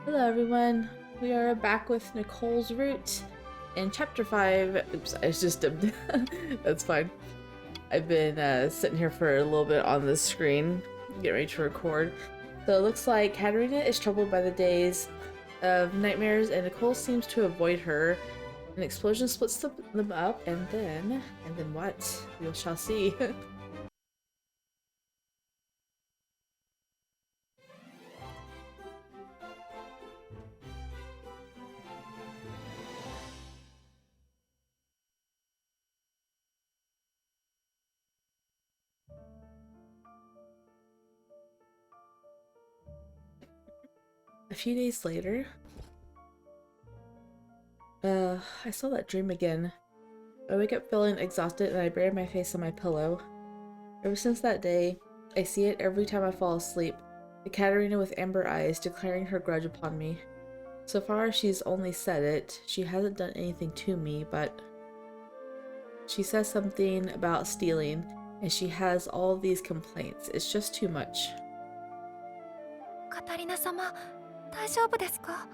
Hello everyone, we are back with Nicole's Route in chapter 5. Oops, I just dipped. That's fine. I've been sitting here for a little bit on the screen, getting ready to record. So it looks like Catarina is troubled by the days of nightmares and Nicole seems to avoid her. An explosion splits them up and then what? We shall see. A few days later, I saw that dream again. I wake up feeling exhausted and I bury my face on my pillow. Ever since that day, I see it every time I fall asleep. The Catarina with amber eyes declaring her grudge upon me. So far, she's only said it. She hasn't done anything to me, but she says something about stealing, and she has all these complaints. It's just too much. カタリナ様、大丈夫ですか？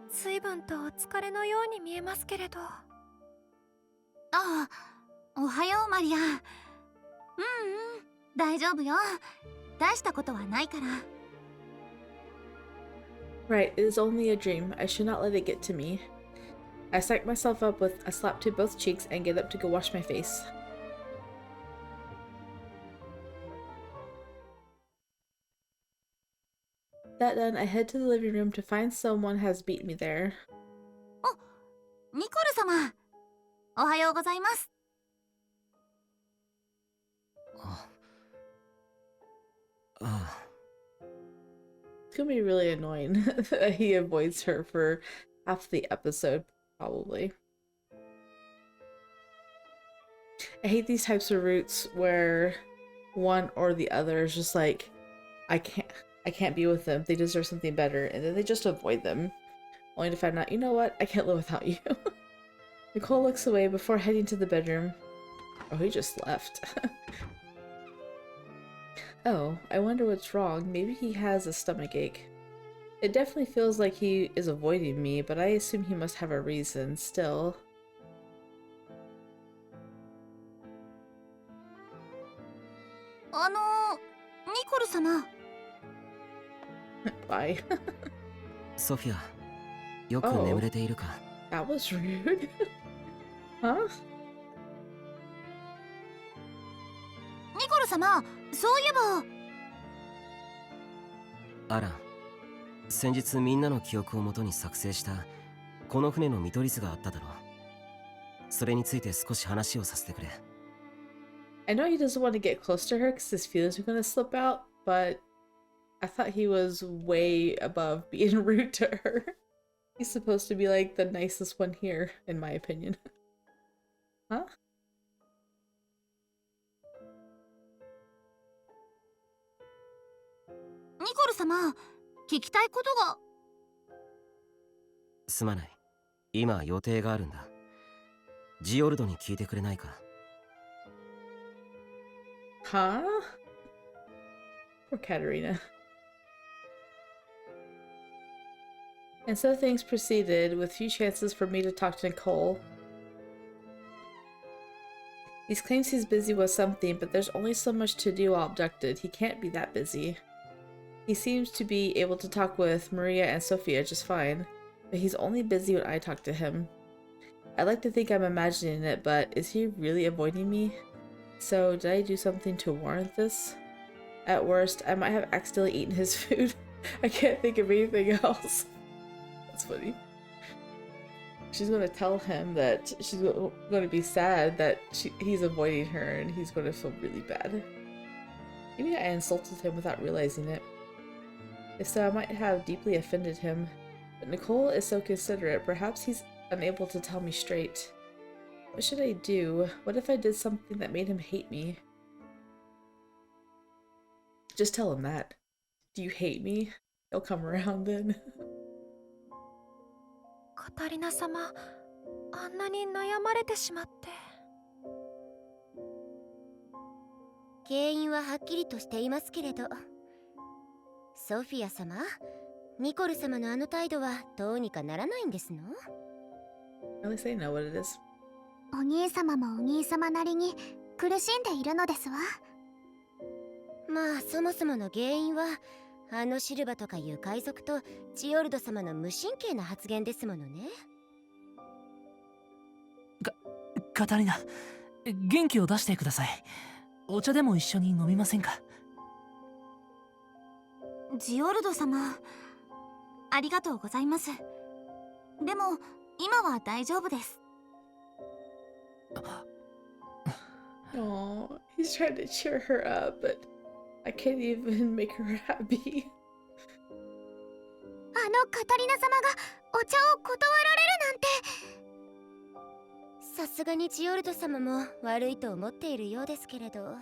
随分とお疲れのように見えますけれど。ああ、おはようマリア。大丈夫よ。大したことはないから。Right, it is only a dream. I should not let it get to me. I psych myself up with a slap to both cheeks and get up to go wash my face. That done, I head to the living room to find someone has beat me there. ニコル様、おはようございます。It's gonna be really annoying that he avoids her for half the episode, probably. I hate these types of routes where one or the other is just like, I can't be with them. They deserve something better, and then they just avoid them, only to find out, you know what? I can't live without you. Nicole looks away before heading to the bedroom. Oh, he just left. Oh, I wonder what's wrong. Maybe he has a stomachache. It definitely feels like he is avoiding me, but I assume he must have a reason still. Nicol様。Bye. ソフィア、よく眠れているか？ That was rude. Huh? ニコル様、そういえば。アラン、先日みんなの記憶をもとに作成したこの船の見取り図があっただろう。それについて少し話をさせてくれ。I know he doesn't want to get close to her because his feelings are gonna slip out, but I thought he was way above being rude to her. He's supposed to be like the nicest one here, in my opinion. Huh? ニコル様、聞きたいことが。すまない。今予定があるんだ。ジオルドに聞いてくれないか？ Huh? Poor Catarina. And so things proceeded, with few chances for me to talk to Nicole. He claims he's busy with something, but there's only so much to do while abducted. He can't be that busy. He seems to be able to talk with Maria and Sophia just fine, but he's only busy when I talk to him. I like to think I'm imagining it, but is he really avoiding me? So, did I do something to warrant this? At worst, I might have accidentally eaten his food. I can't think of anything else. That's funny. She's gonna tell him that she's gonna be sad that he's avoiding her and he's gonna feel really bad. Maybe I insulted him without realizing it. If so, I might have deeply offended him. But Nicole is so considerate, perhaps he's unable to tell me straight. What should I do? What if I did something that made him hate me? Just tell him that. Do you hate me? He'll come around then. カタリナ様、あんなに悩まれてしまって。原因ははっきりとしていますけれど。ソフィア様、ニコル様のあの態度はどうにかならないんですの？ At least they know what it is. お兄様もお兄様なりに苦しんでいるのですわ。まあそもそもの原因はあのシルバとかいう海賊とジオルド様の無神経な発言ですものね。カタリナ、元気を出してください。お茶でも一緒に飲みませんか？ジオルド様、ありがとうございます。でも今は大丈夫です。Oh, he's trying to cheer her up, but I can't even make her happy. あのカタリナ様がお茶を断られるなんて。さすがにジオルド様も悪いと思っているようですけれど、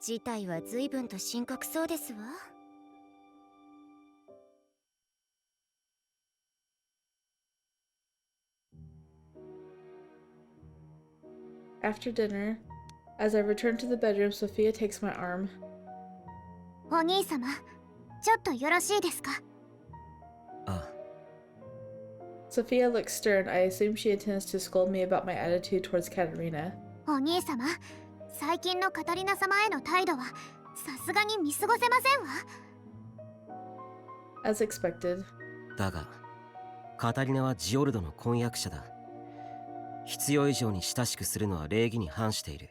事態は随分と深刻そうですわ。After dinner, as I return to the bedroom, Sophia takes my arm. お兄様、ちょっとよろしいですか？あ Sophia looks stern. I assume she intends to scold me about my attitude towards Catarina. お兄様、最近のカタリナ様への態度はさすがに見過ごせませんわ。 As expected. だがカタリナはジオルドの婚約者だ。必要以上に親しくするのは礼儀に反している。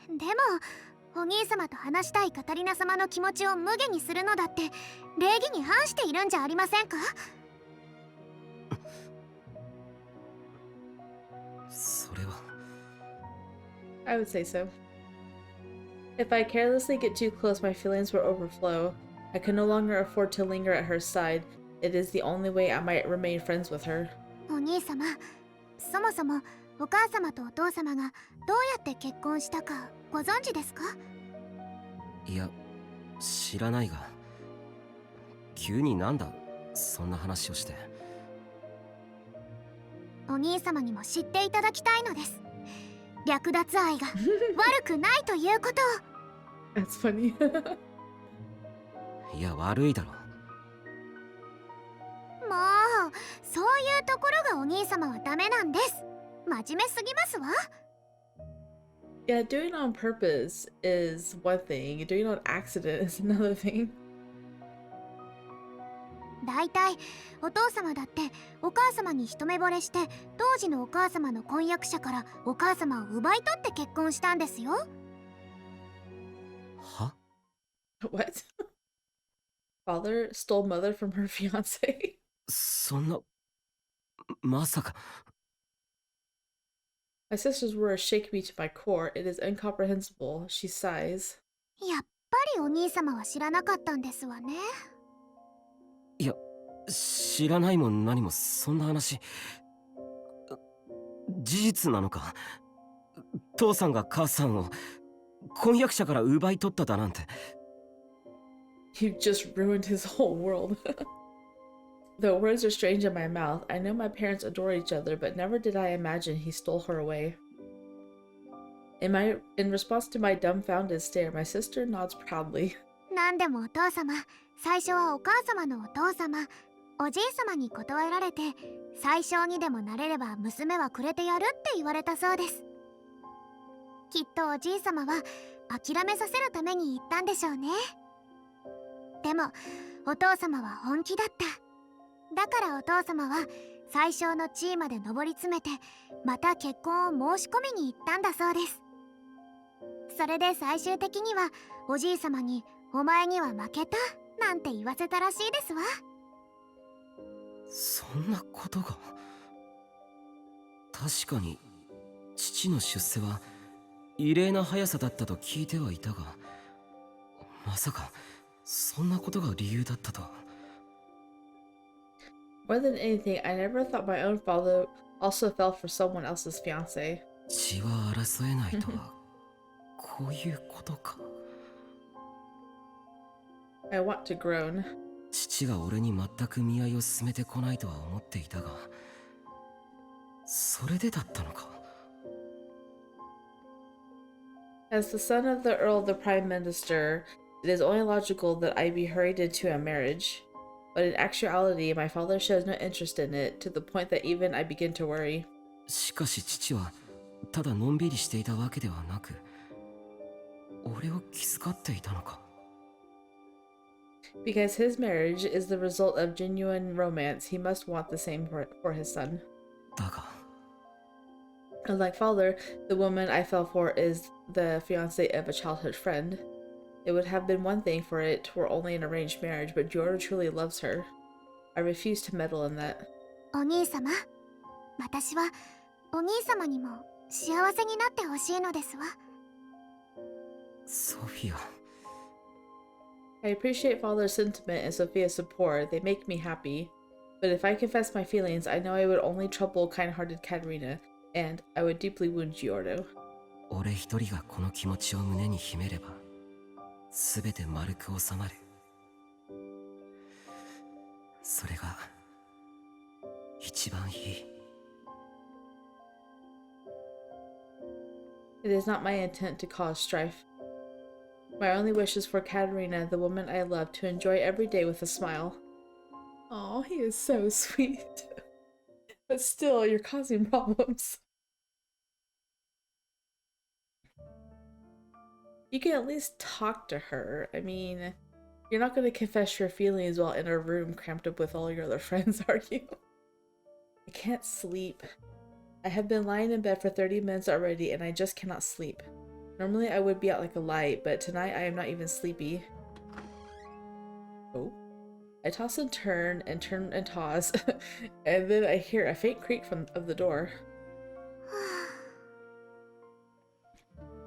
でもお兄様と話したいカタリナ様の気持ちを無下にするのだって礼儀に反しているんじゃありませんか？それは I would say so. If I carelessly get too close, my feelings will overflow. I can no longer afford to linger at her side. It is the only way I might remain friends with her. お兄様、そもそもお母様とお父様がどうやって結婚したかご存知ですか？いや知らないが、急になんだそんな話をして。お兄様にも知っていただきたいのです。略奪愛が悪くないということを。 That's funny. いや悪いだろ。もうそういうところがお兄様はダメなんです。真面目すぎますわ。 Yeah, doing on purpose is one thing. Doing on accident is another thing. だいたいお父様だってお母様に一目惚れして当時のお母様の婚約者からお母様を奪い取って結婚したんですよ。は？ What? Father stole mother from her fiance? そんなまさか。 My sister's words shake me to my core. It is incomprehensible. She sighs. やっぱりお兄様は知らなかったんですわね。いや知らないも何もそんな話事実なのか？父さんが母さんを婚約者から奪い取っただなんて。 You just ruined his whole world. The words are strange in my mouth. I know my parents adore each other, but never did I imagine he stole her away. In response to my dumbfounded stare, my sister nods proudly. なんでもお父様、最初はお母様のお父様、おじい様に断られて最小にでもなれれば娘はくれてやるって言われたそうです。きっとおじい様は諦めさせるために言ったんでしょうね。でもお父様は本気だった。だからお父様は最小の地位まで上り詰めてまた結婚を申し込みに行ったんだそうです。それで最終的にはおじい様にお前には負けたなんて言わせたらしいですわ。そんなことが。確かに父の出世は異例な速さだったと聞いてはいたが、まさかそんなことが理由だったとは。 More than anything, I never thought my own father also fell for someone else's fiance. 血は争えないとはこういうことか。 I want to groan. 父が俺に全く見合いを進めてこないとは思っていたが、それでだったのか。 As the son of the Earl of the Prime Minister, It is only logical that I be hurried into a marriage. But in actuality, my father shows no interest in it, to the point that even I begin to worry. しかし父はただのんびりしていたわけではなく、俺を気遣っていたのか。Because his marriage is the result of genuine romance, he must want the same for his son. だが Unlike father, the woman I fell for is the fiancée of a childhood friend. It would have been one thing for it were only an arranged marriage, but Giorgio truly loves her. I refuse to meddle in that. お兄様、私はお兄様にも幸せになってほしいのですわ。ソフィア。 I appreciate father's sentiment and Sophia's support. They make me happy. But if I confess my feelings, I know I would only trouble kind-hearted Catarina, and I would deeply wound Giorgio. 俺一人がこの気持ちを胸に秘めれば、すべて丸く収まる。それが一番いい。It is not my intent to cause strife. My only wish is for Catarina, the woman I love, to enjoy every day with a smile. Oh, he is so sweet. But still, you're causing problems. You can at least talk to her. I mean, you're not going to confess your feelings while in a room cramped up with all your other friends, are you? I can't sleep. I have been lying in bed for 30 minutes already and I just cannot sleep. Normally I would be out like a light, but tonight I am not even sleepy. Oh. I toss and turn and toss, and then I hear a faint creak of the door.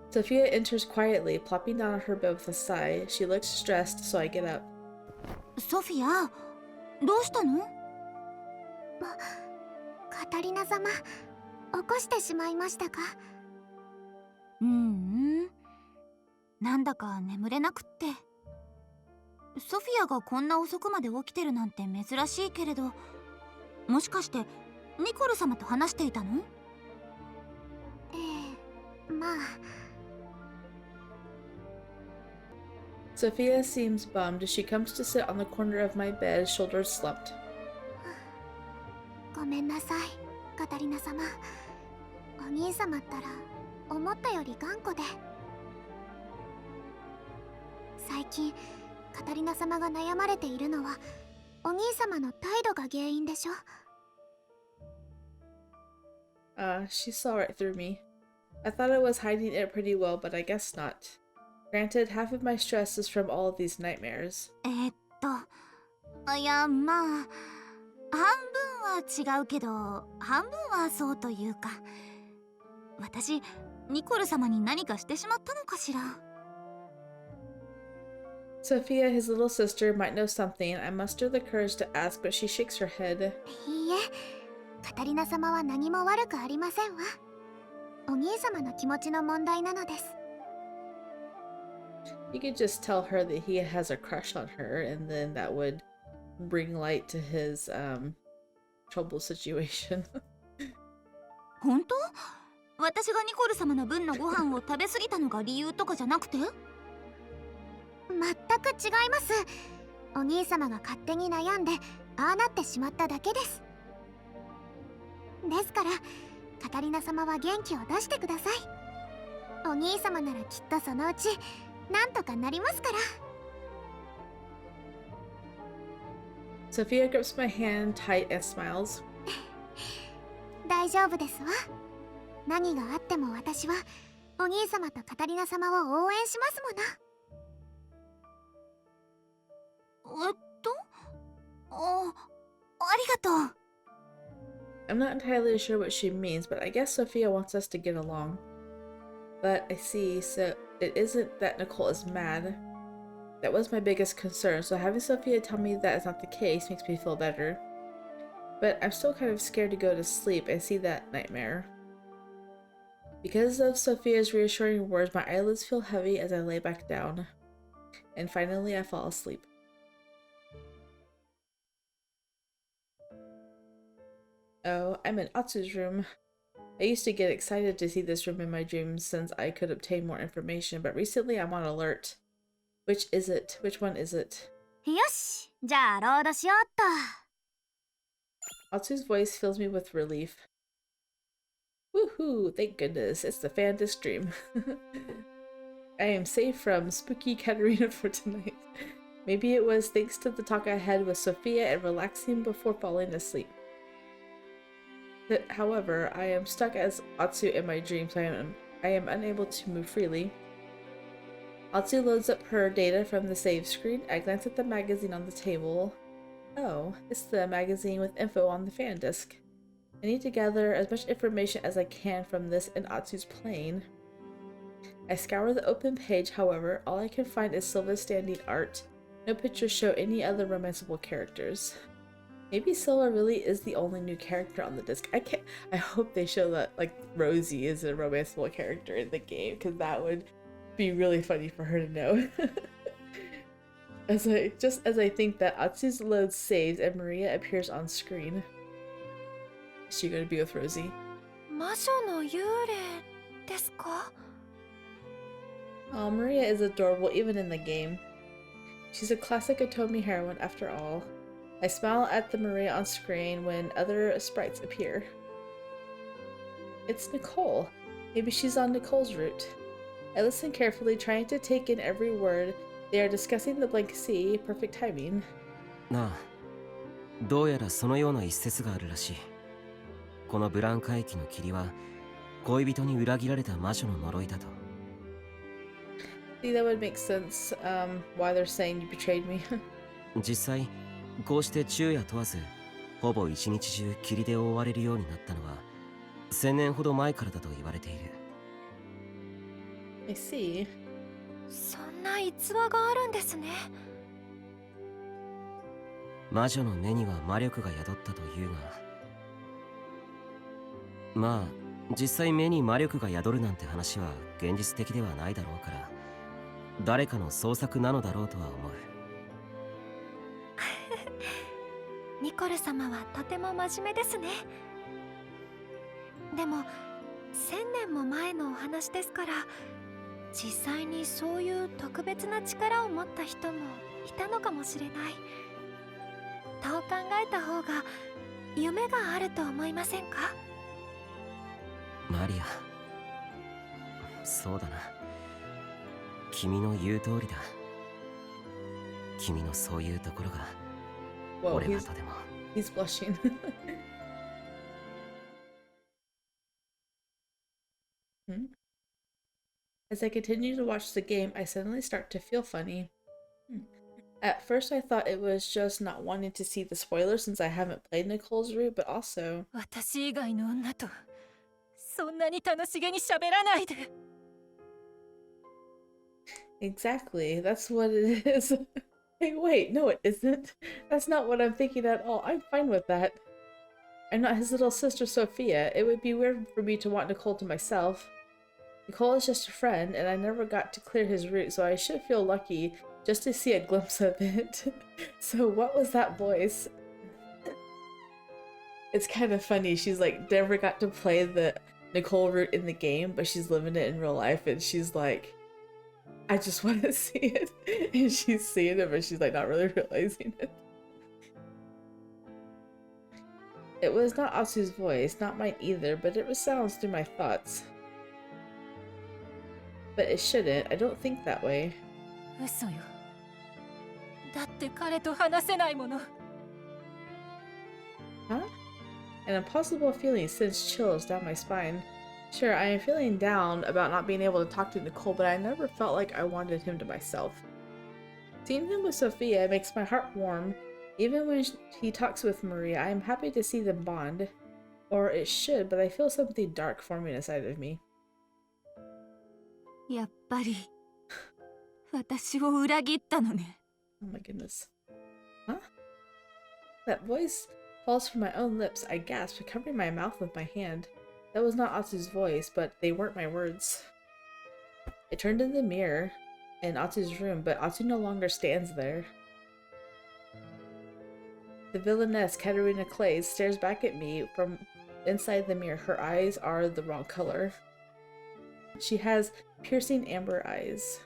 Sophia enters quietly, plopping down on her bed with a sigh. She looks stressed, so I get up. ソフィア、どうしたの？カタリナ様、起こしてしまいましたか？なんだか眠れなくって。ソフィアがこんな遅くまで起きてるなんて珍しいけれど、もしかしてニコル様と話していたの？まあ。Sophia seems bummed. She comes to sit on the corner of my bed, shoulders slumped. ごめんなさい、カタリナ様。お兄様ったら思ったより頑固で。最近カタリナ様が悩まれているのはお兄様の態度が原因でしょ。She saw right through me. I thought I was hiding it pretty well, but I guess not. Granted, half of my stress is from all of these nightmares. いや、まあ半分は違うけど半分はそうというか、私ニコル様に何かしてしまったのかしら。Sophia, his little sister, might know something. I muster the courage to ask, but she shakes her head. いいえ、カタリナ様は何も悪くありませんわ。お兄様の気持ちの問題なのです。You could just tell her that he has a crush on her, and then that would bring light to his trouble situation. 本当？私がニコル様の分のご飯を食べ過ぎたのが理由とかじゃなくて？全く違います。お兄様が勝手に悩んでああなってしまっただけです。ですからカタリナ様は元気を出してください。お兄様ならきっとそのうちなんとかなりますから。Sophia grips my hand tight and smiles. 大丈夫ですわ。何があっても私はお兄様とカタリナ様を応援しますもの。ありがとう。I'm not entirely sure what she means, but I guess Sophia wants us to get along. But I see, so it isn't that Nicol is mad. That was my biggest concern, so having Sophia tell me that is not the case makes me feel better. But I'm still kind of scared to go to sleep and see that nightmare. Because of Sophia's reassuring words, my eyelids feel heavy as I lay back down. And finally I fall asleep. Oh, I'm in Atsu's room. I used to get excited to see this room in my dreams since I could obtain more information, but recently I'm on alert. Which is it? Which one is it? よし、じゃあロードしようっと。 Atsu's voice fills me with relief. Woohoo! Thank goodness, it's the fan disc dream. I am safe from spooky Catarina for tonight. Maybe it was thanks to the talk I had with Sophia and relaxing before falling asleep. However, I am stuck as Atsu in my dreams. I am unable to move freely. Atsu loads up her data from the save screen. I glance at the magazine on the table. Oh, it's the magazine with info on the fan disc. I need to gather as much information as I can from this and Atsu's plane. I scour the open page, however, all I can find is Silva's standing art. No pictures show any other romanceable characters. Maybe Silva really is the only new character on the disc. I hope they show that, like, Rozy is a romanceable character in the game, because that would be really funny for her to know. As I think that Atsu's load saves and Maria appears on screen. Is she gonna be with Rozy? 魔女の幽霊ですか? Oh, Maria is adorable even in the game. She's a classic Otomi heroine after all. I smile at the Maria on screen when other sprites appear. It's Nicol. Maybe she's on Nicol's route. I listen carefully, trying to take in every word. They are discussing the blank sea. Perfect timing. なあ、どうやらそのような一節があるらしい。このブランカ駅の霧は恋人に裏切られた魔女の呪いだと。See, that would make sense, why they're saying you betrayed me. 実際こうして昼夜問わずほぼ一日中霧で覆われるようになったのは1000年ほど前からだと言われている。 I see. そんな逸話があるんですね。魔女の根には魔力が宿ったというが、まあ実際目に魔力が宿るなんて話は現実的ではないだろうから、誰かの創作なのだろうとは思う。ニコル様はとても真面目ですね。でも1000年も前のお話ですから、実際にそういう特別な力を持った人もいたのかもしれない。どう考えた方が夢があると思いませんか？マリア、そうだな。君の言う通りだ。君のそういうところが Whoa, 俺はとても。he's blushing. As I continue to watch the game, I suddenly start to feel funny. At first, I thought it was just not wanting to see the spoilers since I haven't played Nicole's route, but also... 私以外の女とそんなに楽しげに喋らないで。Exactly, that's what it is. Hey, wait, no it isn't. That's not what I'm thinking at all. I'm fine with that. I'm not his little sister Sophia. It would be weird for me to want Nicole to myself. Nicole is just a friend, and I never got to clear his route, so I should feel lucky just to see a glimpse of it. So what was that voice? It's kind of funny. She's like, never got to play the Nicole route in the game, but she's living it in real life, and she's like, I just want to see it. And she's seeing it, but she's like not really realizing it. It was not Atsu's voice, not mine either, but it resounds through my thoughts. But it shouldn't. I don't think that way. 嘘よ。だって彼と話せないもの。Huh? An impossible feeling sends chills down my spine. Sure, I am feeling down about not being able to talk to Nicole, but I never felt like I wanted him to myself. Seeing him with Sophia makes my heart warm. Even when he talks with Maria, I am happy to see them bond. Or it should, but I feel something dark forming inside of me. やっぱり私を裏切ったのね。Oh my goodness. Huh? That voice falls from my own lips. I gasp, covering my mouth with my hand. That was not Atsu's voice, but they weren't my words. I turned in the mirror in Atsu's room, but Atsu no longer stands there. The villainess, Catarina Clays, stares back at me from inside the mirror. Her eyes are the wrong color. She has piercing amber eyes.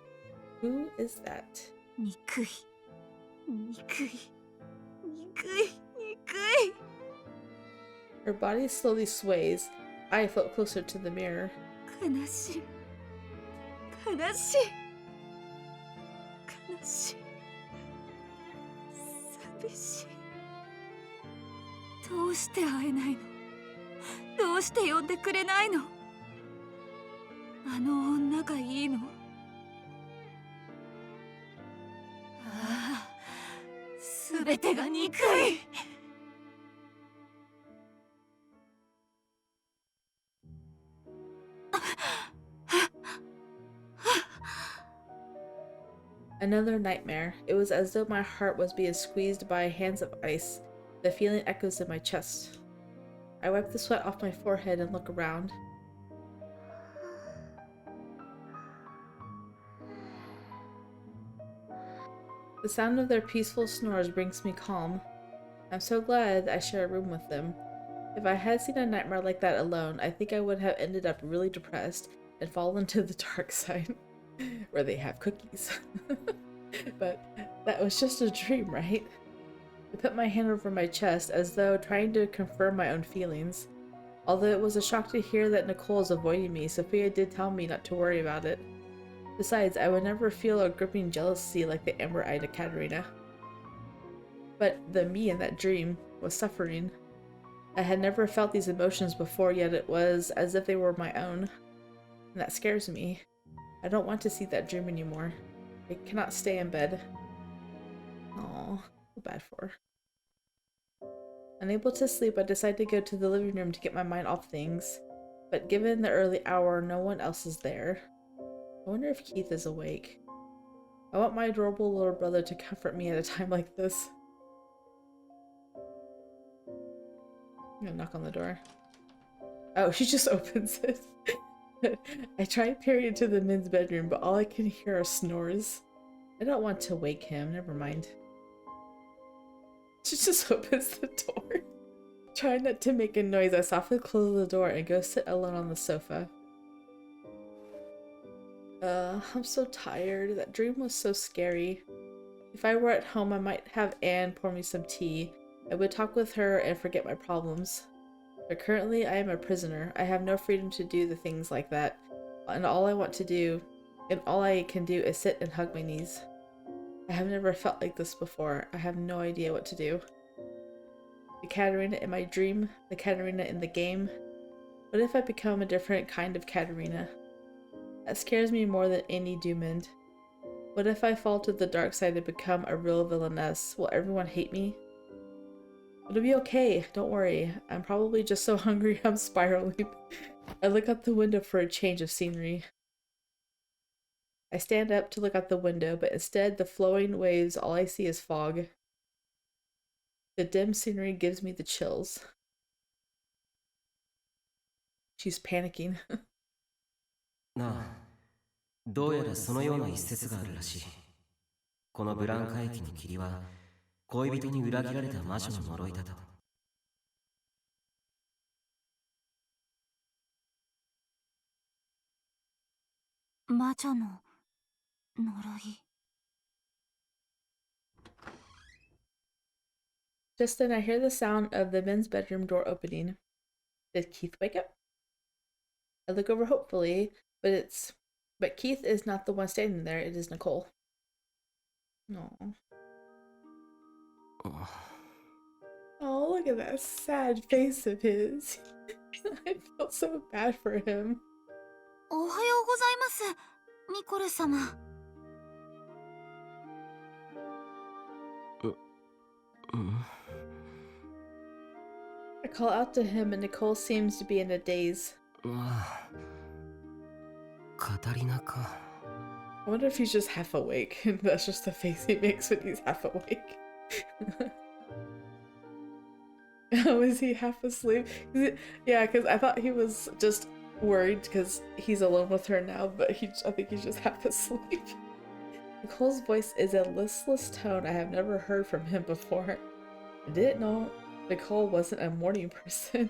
Who is that? 憎い憎い憎い憎い Her body slowly sways. I float closer to the mirror. 悲しい悲しい悲しい寂しいどうして会えないのどうして呼んでくれないのあの女がいいのああすべてが憎いAnother nightmare. It was as though my heart was being squeezed by hands of ice. The feeling echoes in my chest. I wipe the sweat off my forehead and look around. The sound of their peaceful snores brings me calm. I'm so glad I share a room with them. If I had seen a nightmare like that alone, I think I would have ended up really depressed and fallen to the dark side, where they have cookies. But that was just a dream, right? I put my hand over my chest as though trying to confirm my own feelings. Although it was a shock to hear that Nicol is avoiding me, Sophia did tell me not to worry about it. Besides, I would never feel a gripping jealousy like the amber-eyed Catarina. But the me in that dream was suffering. I had never felt these emotions before, yet it was as if they were my own. And that scares me. I don't want to see that dream anymore. I cannot stay in bed. Aww, feel bad for her. Unable to sleep, I decide to go to the living room to get my mind off things. But given the early hour, no one else is there. I wonder if Keith is awake. I want my adorable little brother to comfort me at a time like this. I'm gonna knock on the door. Oh, she just opens it. I try peering into the men's bedroom, but all I can hear are snores. I don't want to wake him, never mind. She just opens the door. Trying not to make a noise, I softly close the door and go sit alone on the sofa. I'm so tired. That dream was so scary. If I were at home, I might have Anne pour me some tea. I would talk with her and forget my problems. But currently, I am a prisoner. I have no freedom to do the things like that. And all I can do is sit and hug my knees. I have never felt like this before. I have no idea what to do. The Catarina in my dream, the Catarina in the game. What if I become a different kind of Catarina? That scares me more than any doom-end. What if I fall to the dark side and become a real villainess? Will everyone hate me? It'll be okay, don't worry. I'm probably just so hungry I'm spiraling. I look out the window for a change of scenery. I stand up to look out the window, but instead the flowing waves, all I see is fog. The dim scenery gives me the chills. She's panicking. なあ、どうやらそのような一節があるらしい。このブランカ駅の霧は恋人に裏切られた魔女の呪いだと。魔女の呪い。Just then I hear the sound of the men's bedroom door opening. Did Keith wake up? I look over hopefully, but Keith is not the one standing there, it is Nicol. Aww. Oh, look at that sad face of his. I felt so bad for him. おはようございます、ニコル様。I call out to him and Nicol seems to be in a daze. カタリナか。I wonder if he's just half awake and that's just the face he makes when he's half awake. Oh, is he half asleep? Yeah, because I thought he was just worried because he's alone with her now, but I think he's just half asleep. Nicol's voice is a listless tone I have never heard from him before. I didn't know Nicol wasn't a morning person.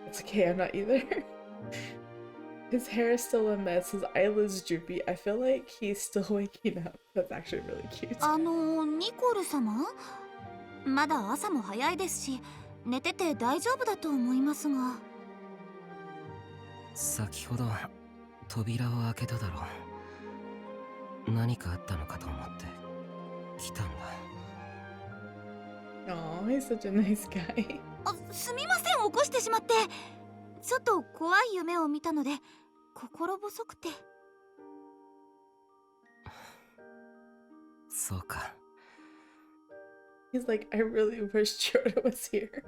It's okay, I'm not either. His hair is still a mess, his eyelids droopy. I feel like he's still waking up. That's actually really cute. ニコル様、まだ朝も早いですし、寝てて大丈夫だと思いますが。先ほど扉を開けただろう。何かあったのかと思って来たんだ。Aw, he's such a nice guy. すみません、起こしてしまって。ちょっと怖い夢を見たので心細くて。そうか。He's like, I really wish Jordan was here.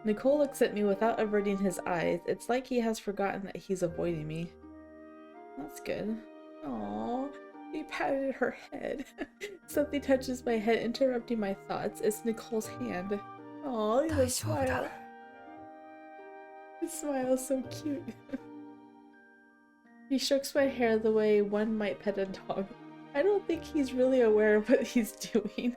Nicole looks at me without averting his eyes. It's like he has forgotten that he's avoiding me. That's good. Aww, he patted her head. Something touches my head, interrupting my thoughts. It's Nicole's hand. Aww, look at the smile. His smile is so cute. He strokes my hair the way one might pet a dog. I don't think he's really aware of what he's doing.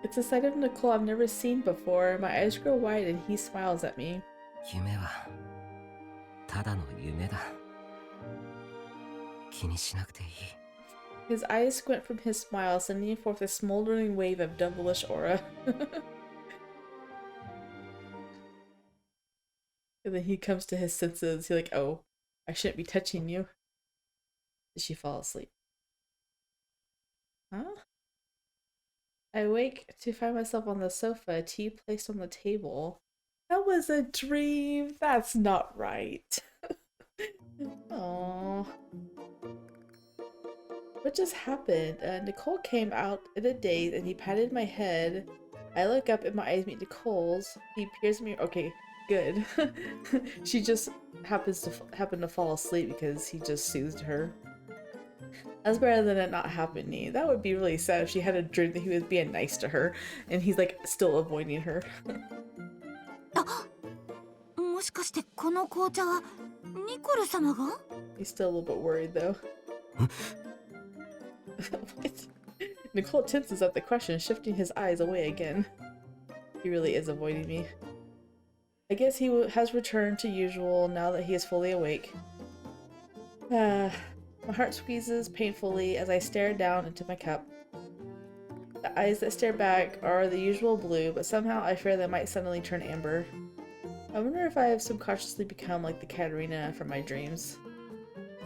It's a side of Nicole I've never seen before. My eyes grow wide and he smiles at me. 夢はただの夢だ。気にしなくていい。His eyes squint from his smile, sending forth a smoldering wave of devilish aura. And then he comes to his senses. He's like, oh, I shouldn't be touching you. Did she fall asleep? Huh? I wake to find myself on the sofa, tea placed on the table. That was a dream. That's not right. Aww. What just happened? Nicole came out in a daze and he patted my head. I look up and my eyes meet Nicole's. He peers at me. Okay, good. She just happened to fall asleep because he just soothed her. That's better than it not happening. That would be really sad if she had a dream that he was being nice to her and he's like still avoiding her. もしかしてこの紅茶はニコル様が？ He's still a little bit worried though. What? Nicole tenses at the question, shifting his eyes away again. He really is avoiding me. I guess he has returned to usual now that he is fully awake. My heart squeezes painfully as I stare down into my cup. The eyes that stare back are the usual blue, but somehow I fear they might suddenly turn amber. I wonder if I have subconsciously become like the Catarina from my dreams.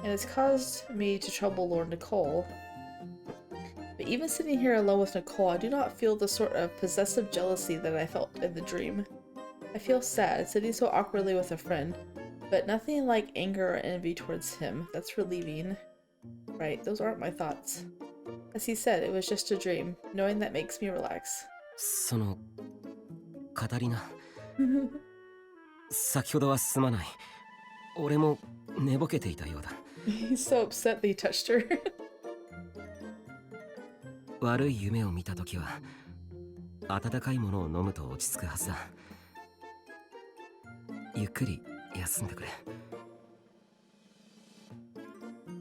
And it's caused me to trouble Lord Nicol. But even sitting here alone with Nicole, I do not feel the sort of possessive jealousy that I felt in the dream. I feel sad, sitting so awkwardly with a friend, but nothing like anger or envy towards him. That's relieving. Right, those aren't my thoughts. As he said, it was just a dream. Knowing that makes me relax. そのカタリナ先ほどはすまない。俺も寝ぼけていたようだ。He's so upset that he touched her. 悪い夢を見たときは温かいものを飲むと落ち着くはずだ。ゆっくり休んでくれ。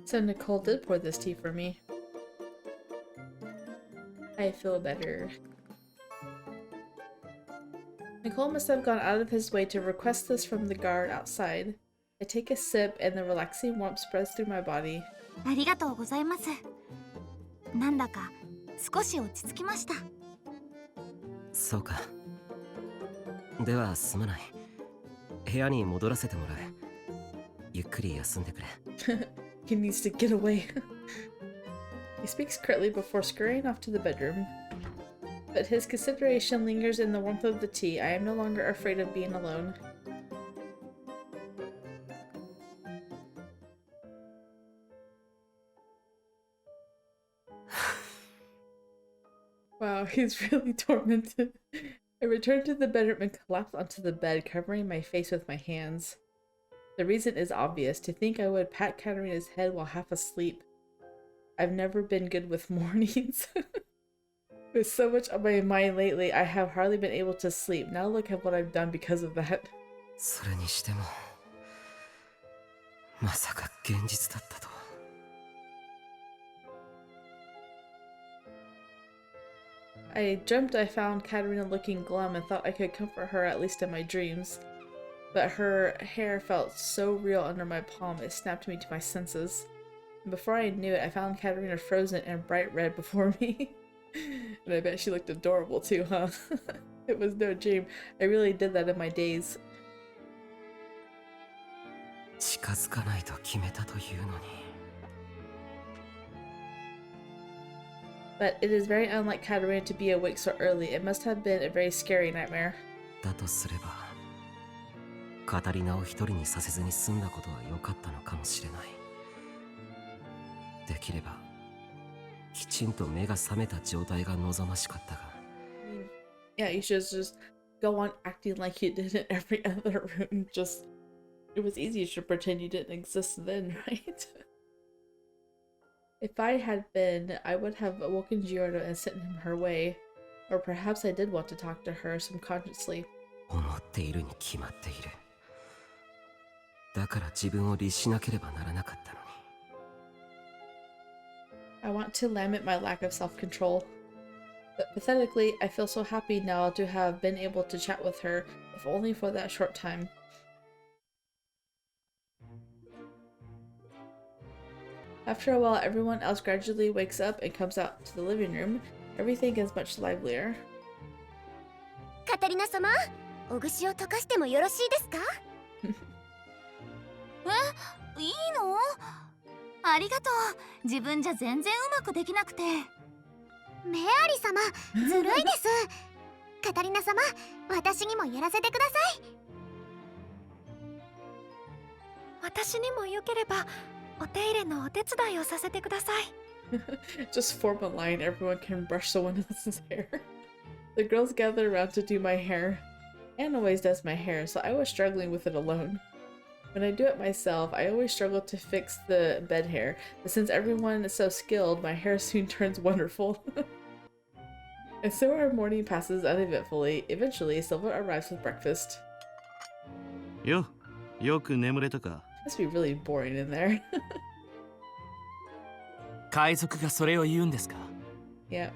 So Nicole did pour this tea for me. I feel better. Nicole must have gone out of his way to request this from the guard outside. I take a sip and the relaxing warmth spreads through my body. ありがとうございます。なんだか少し落ち着きました。そうか。ではすまない。部屋に戻らせてもらう。ゆっくり休んでくれ。He needs to get away. He speaks curtly before scurrying off to the bedroom. But his consideration lingers in the warmth of the tea. I am no longer afraid of being alone. Wow, he's really tormented. I returned to the bedroom and collapsed onto the bed, covering my face with my hands. The reason is obvious. To think I would pat Catarina's head while half asleep. I've never been good with mornings. With so much on my mind lately, I have hardly been able to sleep. Now look at what I've done because of that. それにしてもまさか現実だったとは。I dreamt I found Catarina looking glum and thought I could comfort her at least in my dreams. but her hair felt so real under my palm it snapped me to my senses. And before I knew it, I found Catarina frozen and bright red before me. And I bet she looked adorable too, huh? It was no dream. I really did that in my days. 近づかないと決めたというのに。 But it is very unlike Catarina to be awake so early. It must have been a very scary nightmare. だとすれば、カタリナを一人にさせずに済んだことは良かったのかもしれない。できれば、きちんと目が覚めた状態が望ましかったが。Yeah, you should just go on acting like you did in every other room. Just, it was easy to pretend you didn't exist then, right? If I had been, I would have awoken Giorno and sent him her way. Or perhaps I did want to talk to her subconsciously. 思っているに決まっている。だから自分を律しなければならなかったのに。I want to lament my lack of self-control. But pathetically, I feel so happy now to have been able to chat with her, if only for that short time. After a while, everyone else gradually wakes up and comes out to the living room. Everything is much livelier. カタリナ様、お串を溶かしてもよろしいですか？いいの？ありがとう。自分じゃ全然うまくできなくて。メアリ様、ずるいです。カタリナ様、私にもやらせてください。私にもよければお手入れのお手伝いをさせてください。Just form a line, everyone can brush someone else's hair. The girls gather around to do my hair. Anne always does my hair, so I was struggling with it alone. When I do it myself, I always struggle to fix the bed hair, but since everyone is so skilled, my hair soon turns wonderful. And so our morning passes uneventfully. Eventually, Silva arrives with breakfast. よく眠れたか？ Must be really boring in there. 海賊がそれを言うんですか？ Yeah.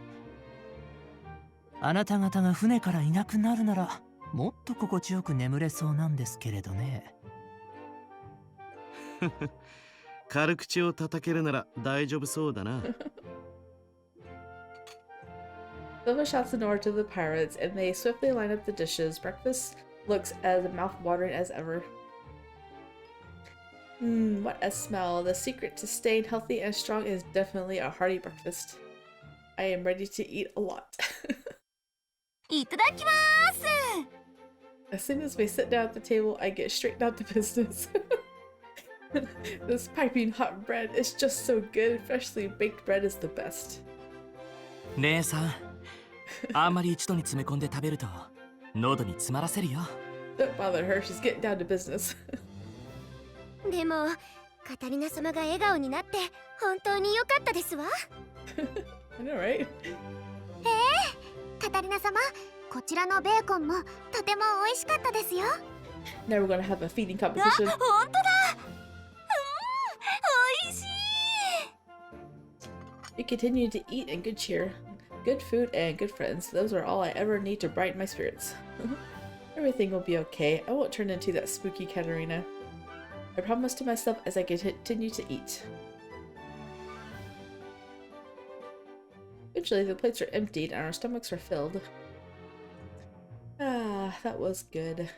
あなた方が船からいなくなるならもっと心地よく眠れそうなんですけれどね。軽口を叩けるなら大丈夫そうだな。Silva shouts an order to the pirates, and they swiftly line up the dishes. Breakfast looks as mouth-watering as ever. What a smell. The secret to staying healthy and strong is definitely a hearty breakfast. I am ready to eat a lot. いただきます。 As soon as we sit down at the table, I get straight down to business. This piping hot bread is just so good. Freshly baked bread is the best. 姉さん、あんまり一度に詰め込んで食べると喉に詰まらせるよ。Don't bother her, she's getting down to business. でもカタリナ様が笑顔になって本当に良かったですわ。I know, right? カタリナ様、こちらのベーコンもとても美味しかったですよ。 Now we're gonna have a feeding あ、 competition. 本当だ。美味しい。 We continue to eat in good cheer. Good food and good friends. Those are all I ever need to brighten my spirits. Everything will be okay. I won't turn into that spooky Catarina. I promise to myself as I continue to eat. Eventually, the plates are emptied and our stomachs are filled. Ah, that was good.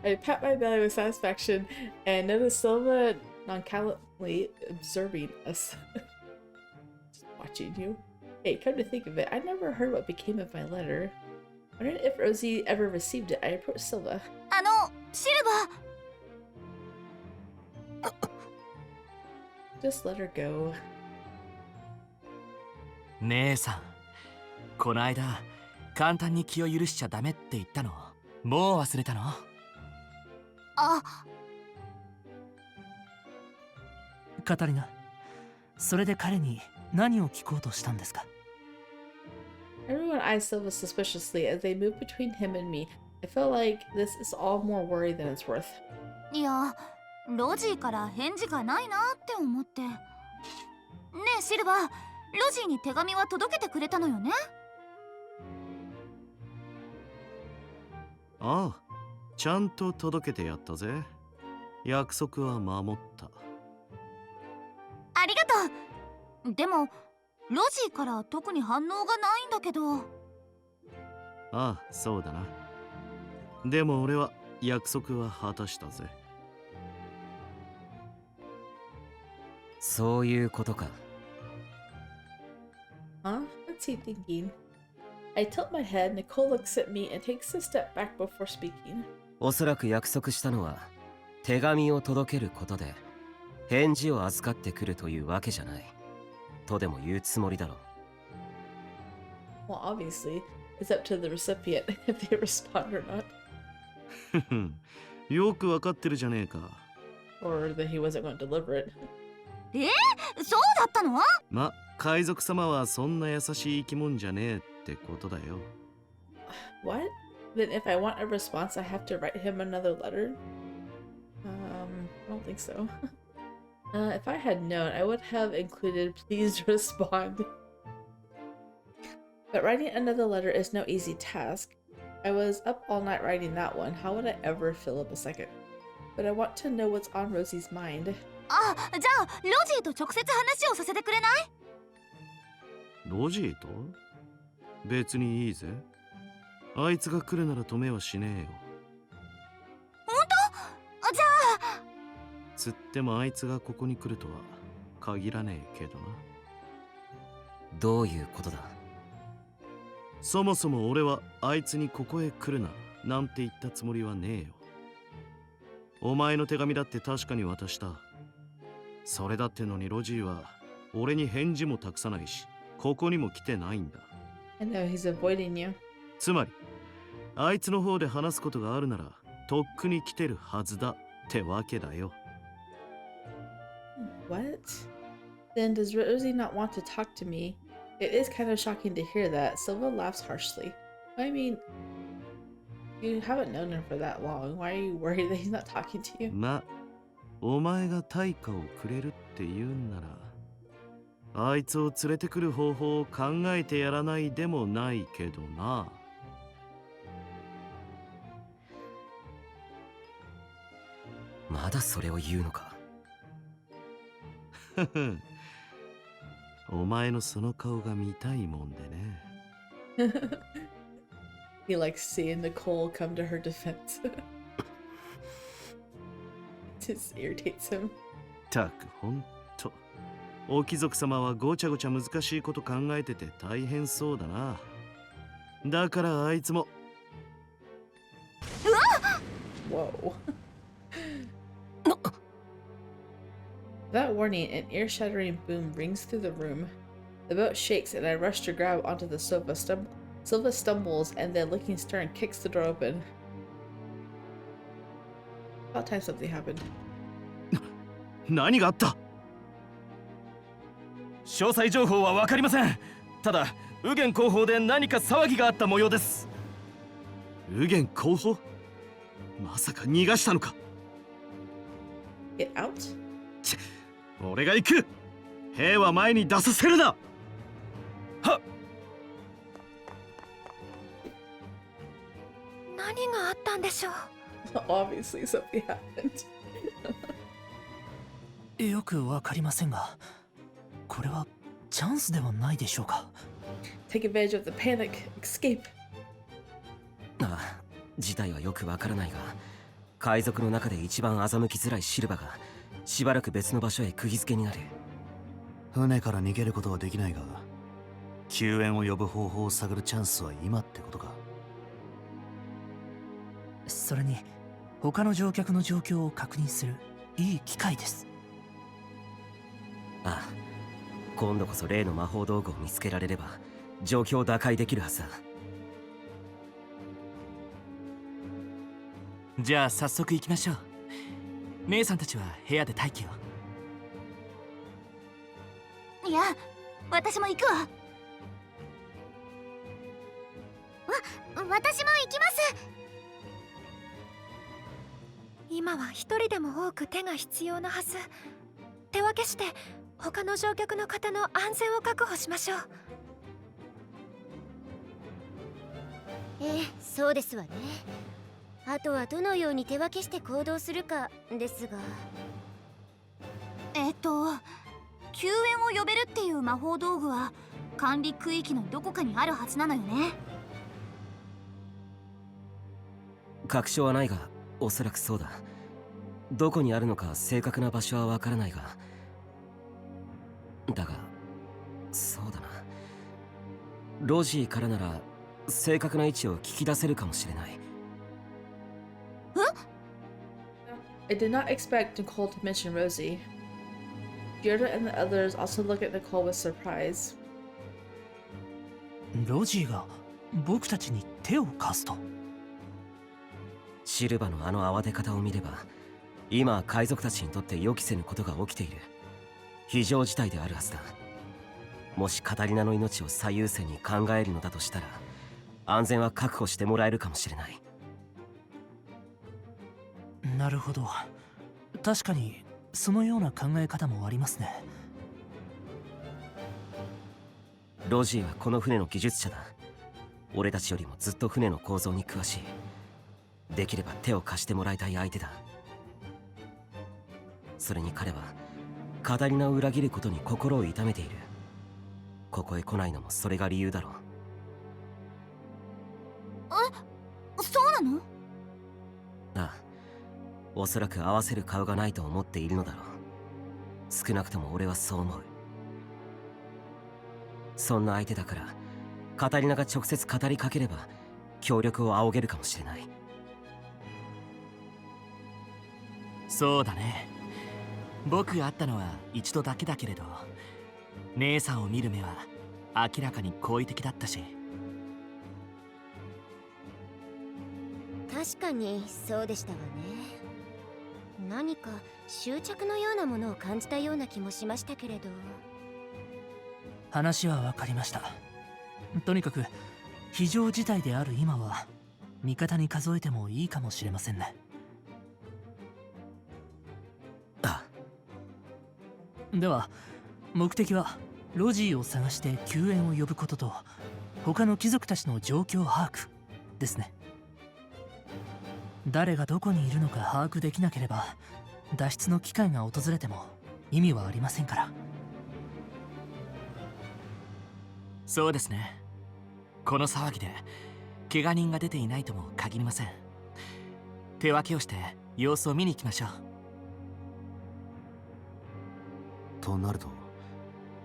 I pat my belly with satisfaction and notice Silva nonchalantly observing us. Just watching you. Hey, come to think of it, I never heard what became of my letter. I wondered if Rozy ever received it. I approached Silva. シルバー。 Just let her go. 姉さん、この間簡単に気を許しちゃダメって言ったのもう忘れたの？あ、カタリナ、それで彼に何を聞こうとしたんですか？ Everyone eyes Silva suspiciously as they move between him and me. I feel like this is all more worry than it's worth. いや、ロジーから返事がないなって思って。ねえシルバー、ロジーに手紙は届けてくれたのよね？ああ、ちゃんと届けてやったぜ。約束は守った。ありがとう。でもロジーから特に反応がないんだけど。ああ、そうだな。でも俺は約束は果たしたぜ。そういうことか。Huh? What's he thinking? I tilt my head, Nicole looks at me and takes a step back before speaking. おそらく約束したのは手紙を届けることで返事を預かってくるというわけじゃないとでも言うつもりだろう。 Well, obviously, it's up to the recipient if they respond or not. よくわかってるじゃねえか。 Or that he wasn't going to deliver it. そうだったの？ま、海賊様はそんな優しい生き物じゃねえってことだよ。What? Then if I want a response, I have to write him another letter? I don't think so. If I had known, I would have included please respond. But writing another letter is no easy task. I was up all night writing that one. How would I ever fill up a second? But I want to know what's on Rosie's mind. あ、じゃあロジーと直接話をさせてくれない？ロジーと？別にいいぜ。あいつが来るなら止めはしねえよ。本当？じゃあつってもあいつがここに来るとは限らねえけどな。どういうことだ？そもそも俺はあいつにここへ来るななんて言ったつもりはねえよ。お前の手紙だって確かに渡した。それだってのにロジーは俺に返事も託さないし、ここにも来てないんだ。I know he's avoiding you. つまりあいつの方で話すことがあるならとっくに来てるはずだってわけだよ。What? Then does Rosie not want to talk to me? It is kind of shocking to hear that. Silva laughs harshly. I mean, you haven't known him for that long. Why are you worried that he's not talking to you? ま、お前が対価をくれるって言うんなら、あいつを連れてくる方法を考えてやらないでもないけどな。まだそれを言うのか？お前のその顔が見たいもんでね。He likes seeing Nicole come to her defense. Just irritates him. たくほんと。お貴族様はごちゃごちゃ難しいこと考えてて大変そうだな。だからあいつも。Whoa. Without warning, an ear-shattering boom rings through the room. The boat shakes and I rush to grab onto the sofa. Silva stumbles and then, looking stern, kicks the door open. About time something happened. 何があった？詳細情報は分かりません。ただ、右舷後方で何か騒ぎがあった模様です。右舷後方？まさか逃がしたのか？ Get out? 俺が行く。兵は前に出させるな。はっ。何があったんでしょう。Obviously something happened. よくわかりませんが、これはチャンスではないでしょうか。 Take advantage of the panic. Escape. ああ、事態はよくわからないが、海賊の中で一番欺きづらいシルバがしばらく別の場所へ釘付けになる。船から逃げることはできないが、救援を呼ぶ方法を探るチャンスは今ってことか。それに他の乗客の状況を確認するいい機会です。ああ、今度こそ例の魔法道具を見つけられれば状況を打開できるはずだ。じゃあ早速行きましょう。姉さんたちは部屋で待機を。いや、私も行くわ。私も行きます。今は一人でも多く手が必要なはず。手分けして他の乗客の方の安全を確保しましょう。そうですわね。あとはどのように手分けして行動するかですが。救援を呼べるっていう魔法道具は管理区域のどこかにあるはずなのよね。確証はないが、おそらくそうだ。どこにあるのか正確な場所はわからないが、だがそうだな、ロジーからなら正確な位置を聞き出せるかもしれない。I did not expect Nicole to mention Rosie. Jordan and the others also look at Nicole with surprise. ロジーが僕たちに手を貸すと。シルバのあの慌て方を見れば、今海賊たちにとって予期せぬことが起きている。非常事態であるはずだ。もしカタリナの命を最優先に考えるのだとしたら、安全は確保してもらえるかもしれない。なるほど。確かにそのような考え方もありますね。ロジーはこの船の技術者だ。俺たちよりもずっと船の構造に詳しい。できれば手を貸してもらいたい相手だ。それに彼はカタリナを裏切ることに心を痛めている。ここへ来ないのもそれが理由だろう。そうなの？ああ、おそらく合わせる顔がないと思っているのだろう。少なくとも俺はそう思う。そんな相手だからカタリナが直接語りかければ協力を仰げるかもしれない。そうだね。僕が会ったのは一度だけだけれど、姉さんを見る目は明らかに好意的だったし。確かにそうでしたわね。何か執着のようなものを感じたような気もしましたけれど。話は分かりました。とにかく非常事態である今は味方に数えてもいいかもしれませんね。ああ。では目的はロジーを探して救援を呼ぶことと他の貴族たちの状況把握ですね。誰がどこにいるのか把握できなければ脱出の機会が訪れても意味はありませんから。そうですね。この騒ぎで怪我人が出ていないとも限りません。手分けをして様子を見に行きましょう。となると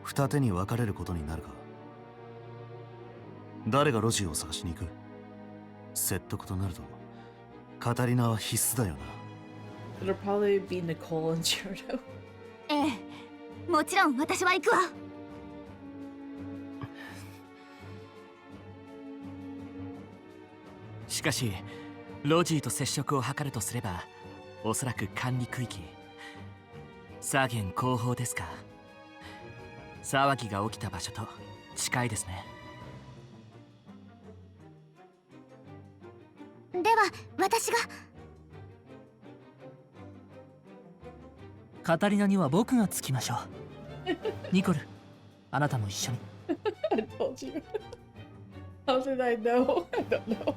二手に分かれることになるか。誰がロジーを探しに行く？説得となるとカタリナは必須だよな。It'll probably be Nicole and Giorno. ええ、もちろん私は行くわ。しかしロジーと接触を図るとすれば、おそらく管理区域サーゲン後方ですか。騒ぎが起きた場所と近いですね。では私が。カタリナには僕がつきましょう。ニコル、あなたも一緒に。I told you. How did I know? I don't know.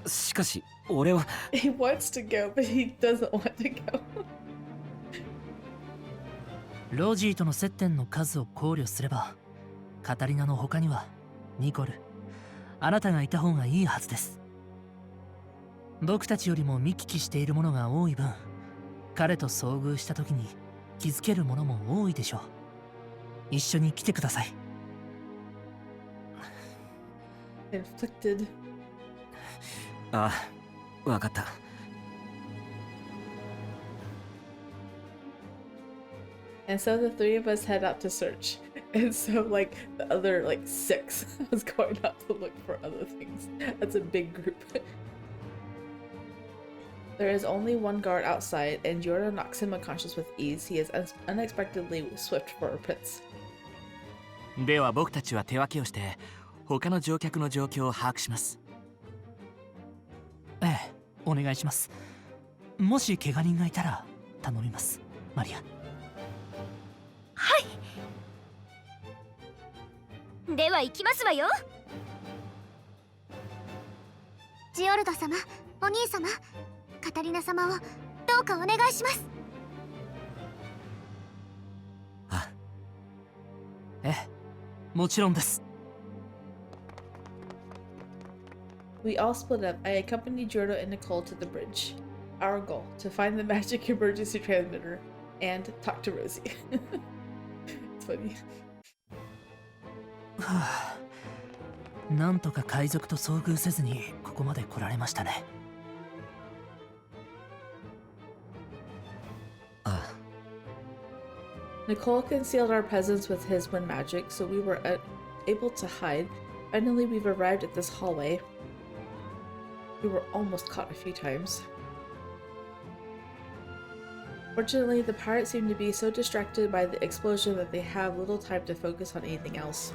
しかし俺は He wants to go, but he doesn't want to go. ロジーとの接点の数を考慮すれば、カタリナの他にはニコル、あなたがいた方がいいはずです。僕たちよりも見聞きしているものが多い分、彼と遭遇した時に気づけるものも多いでしょう。一緒に来てください。Inflicted. ああ、わかった。And so the three of us head out to search. And so like the other like 6 was going out to look for other things. That's a big group. There is only one guard outside, and Jordan knocks him unconscious with ease. He is unexpectedly swift for a prince. では僕たちは手分けをして他の乗客の状況を把握します。ええ、お願いします。もし怪我人がいたら頼みます、マリア。はい。では行きますわよ。ジオルド様、お兄様、カタリナ様をどうかお願いします。あ、ええ、もちろんです。We all split up. I accompanied Jordo and Nicole to the bridge. Our goal, to find the magic emergency transmitter and talk to Rozy. It's funny. はあ、なんとか海賊と遭遇せずにここまで来られましたね。ああ、 Nicole concealed our presence with his wind magic, so we were able to hide. Finally, we've arrived at this hallway. We were almost caught a few times. Fortunately, the pirates seem to be so distracted by the explosion that they have little time to focus on anything else.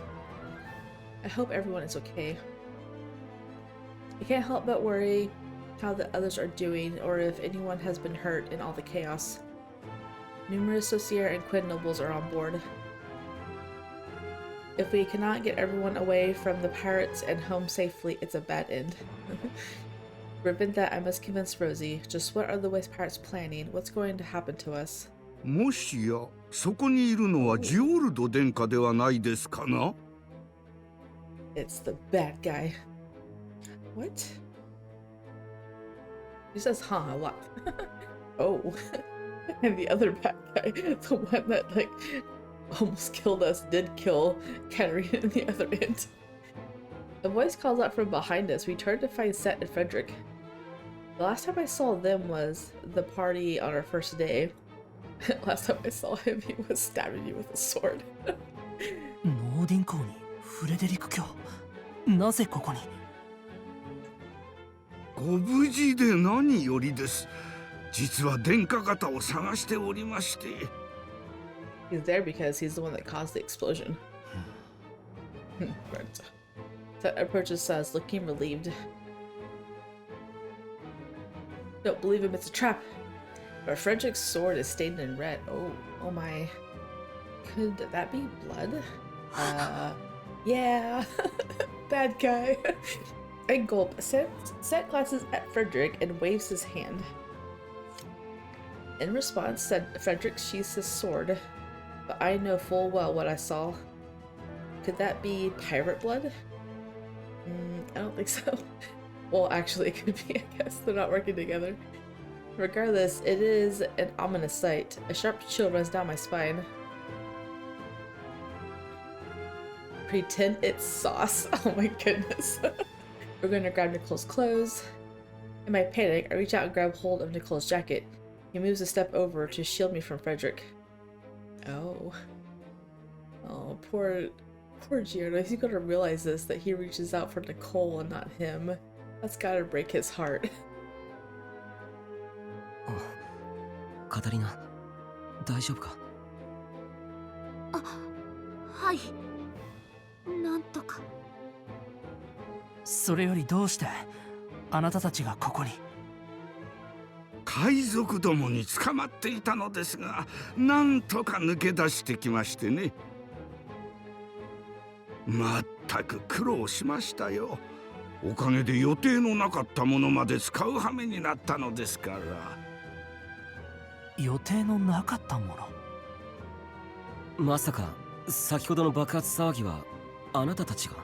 I hope everyone is okay. I can't help but worry how the others are doing, or if anyone has been hurt in all the chaos. Numerous Saucier and Quinn nobles are on board. If we cannot get everyone away from the pirates and home safely, it's a bad end. Given that, I must convince Rozy. Just what are the Waste Pirates planning? What's going to happen to us? もしやそこにいるのはジオルド殿下ではないですかな？ It's the bad guy. What? He says huh a lot. Oh. And the other bad guy, the one that like almost killed us, did kill Catarina in the other end. A voice calls out from behind us. We turned to find Set and Frederick. The last time I saw them was the party on our first day. Last time I saw him, he was stabbing you with a sword. ノーディン港にフレデリック卿、なぜここに？ご無事で何よりです。実は殿下方を探しておりまして。He's there because he's the one that caused the explosion. Right. Set approaches us, looking relieved. Don't believe him, it's a trap. But Frederick's sword is stained in red. Oh my. Could that be blood? Yeah. Bad guy. I gulp. Set glances at Frederick and waves his hand. In response, Frederick sheaths his sword, but I know full well what I saw. Could that be pirate blood? I don't think so. Well, actually, it could be, I guess. They're not working together. Regardless, it is an ominous sight. A sharp chill runs down my spine. Pretend it's sauce. Oh my goodness. We're going to grab Nicole's clothes. In my panic, I reach out and grab hold of Nicole's jacket. He moves a step over to shield me from Frederick. Oh. Oh, poor Giorno. He's gonna realize this, that he reaches out for Nicole and not him. That's gotta break his heart. カタリナ、大丈夫か？あ、はい。なんとか。それよりどうしてあなたたちがここに？海賊どもに捕まっていたのですが、なんとか抜け出してきましてね。まったく苦労しましたよ。おかげで予定のなかったものまで使う羽目になったのですから。予定のなかったもの？まさか先ほどの爆発騒ぎはあなたたちが？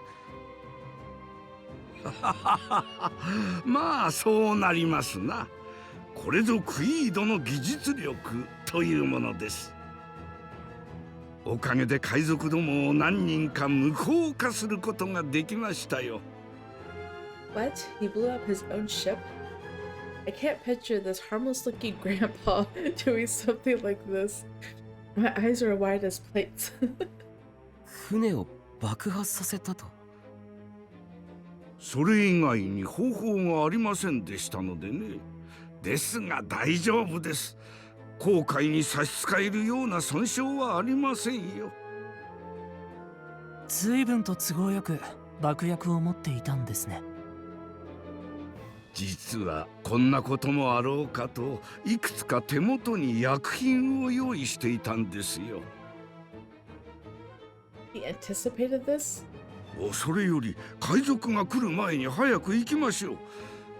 まあそうなりますな。これぞクイードの技術力というものです。おかげで海賊どもを何人か無効化することができましたよ。What? He blew up his own ship? I can't picture this harmless-looking grandpa doing something like this. My eyes are wide as plates. 船を爆破させたと？それ以外に方法がありませんでしたのでね。ですが大丈夫です。航海に差し支えるような損傷はありませんよ。随分と都合よく爆薬を持っていたんですね。実はこんなこともあろうかといくつか手元に薬品を用意していたんですよ。He anticipated this? それより海賊が来る前に早く行きましょう。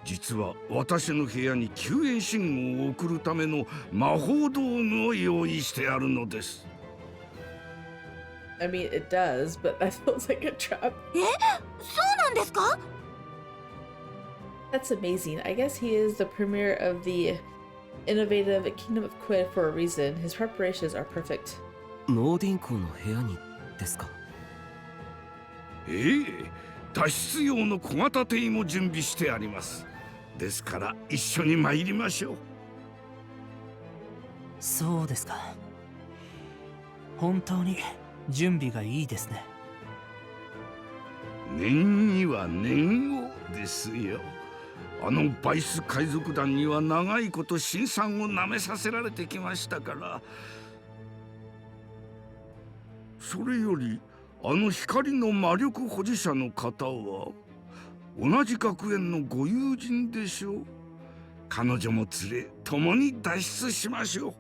実は私の部屋に救援信号を送るための魔法道具を用意してあるのです。I mean, it does, but that feels like a trap. そうなんですか？ That's amazing. I guess he is the premier of the innovative Kingdom of Quid for a reason. His preparations are perfect. ノーディン校の部屋にですか？脱出用の小型艇も準備してあります。ですから一緒に参りましょう。そうですか。本当に準備がいいですね。念には念をですよ。あのバイス海賊団には長いこと辛酸をなめさせられてきましたから。それよりあの光の魔力保持者の方は同じ学園のご友人でしょう。彼女も連れ共に脱出しましょう。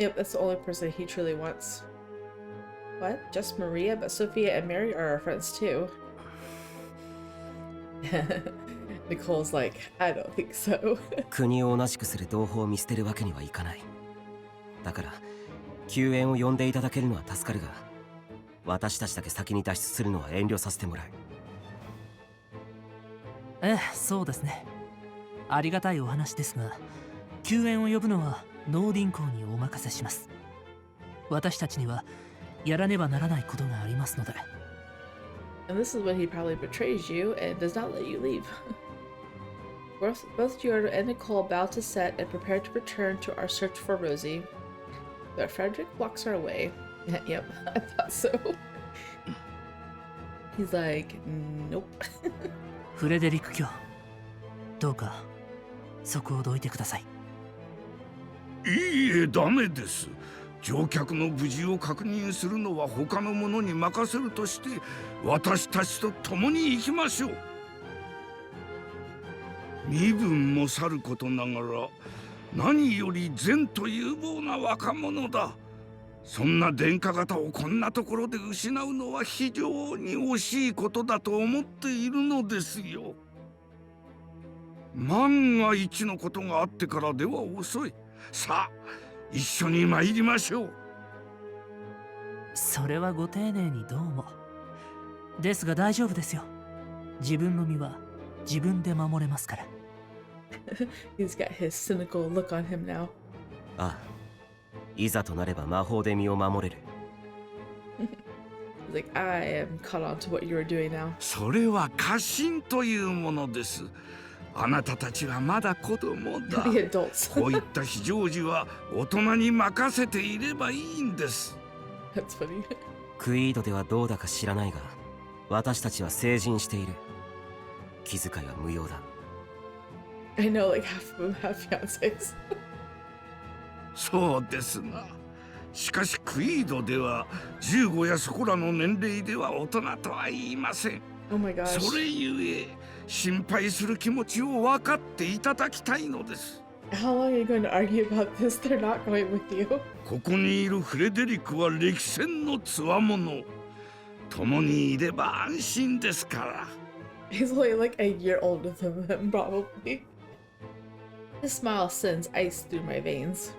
Yep, that's the only person he truly wants. What? Just Maria? But Sophia and Mary are our friends too. Nicole's like, I don't think so. 国を同じくする同胞を見捨てるわけにはいかない。だから救援を呼んでいただけるのは助かるが、私たちだけ先に脱出するのは遠慮させてもらう。ええ、そうですね。ありがたいお話ですが、救援を呼ぶのはノーディン校にお任せします。私たちにはやらねばならないことがありますので。And this is when he probably betrays you and does not let you leave. Both Giorgio and Nicole bow to set and prepare to return to our search for Rozy. But Frederick blocks our way. Yep, I thought so. He's like, nope. フレデリック卿、どうかそこをどいてください。いいえ、ダメです。乗客の無事を確認するのは他の者に任せるとして、私たちと共に行きましょう。身分もさることながら、何より善と有望な若者だ。そんな殿下方をこんなところで失うのは非常に惜しいことだと思っているのですよ。万が一のことがあってからでは遅い。さあ、一緒に参りましょう。それはご丁寧にどうも。ですが大丈夫ですよ。自分の身は自分で守れますから。He's got his cynical look on him now. ああ、いざとなれば魔法で身を守れる。He's like, I am caught on to what you are doing now. それは過信というものです。あなたたちはまだ子供だ。The adults. こういった非常時は大人に任せていればいいんです。That's funny. クイードではどうだか知らないが、私たちは成人している。気遣いは無用だ。I know, like half of them have fiancés. そうですな。しかしクイードでは15やそこらの年齢では大人とは言いません。Oh my gosh. それゆえ心配する気持ちを分かっていただきたいのです。How long are you going to argue about this? They're not going with you. ここにいるフレデリックは歴戦の強者。共にいれば安心ですから。He's only like a year older than them, probably. His smile sends ice through my veins.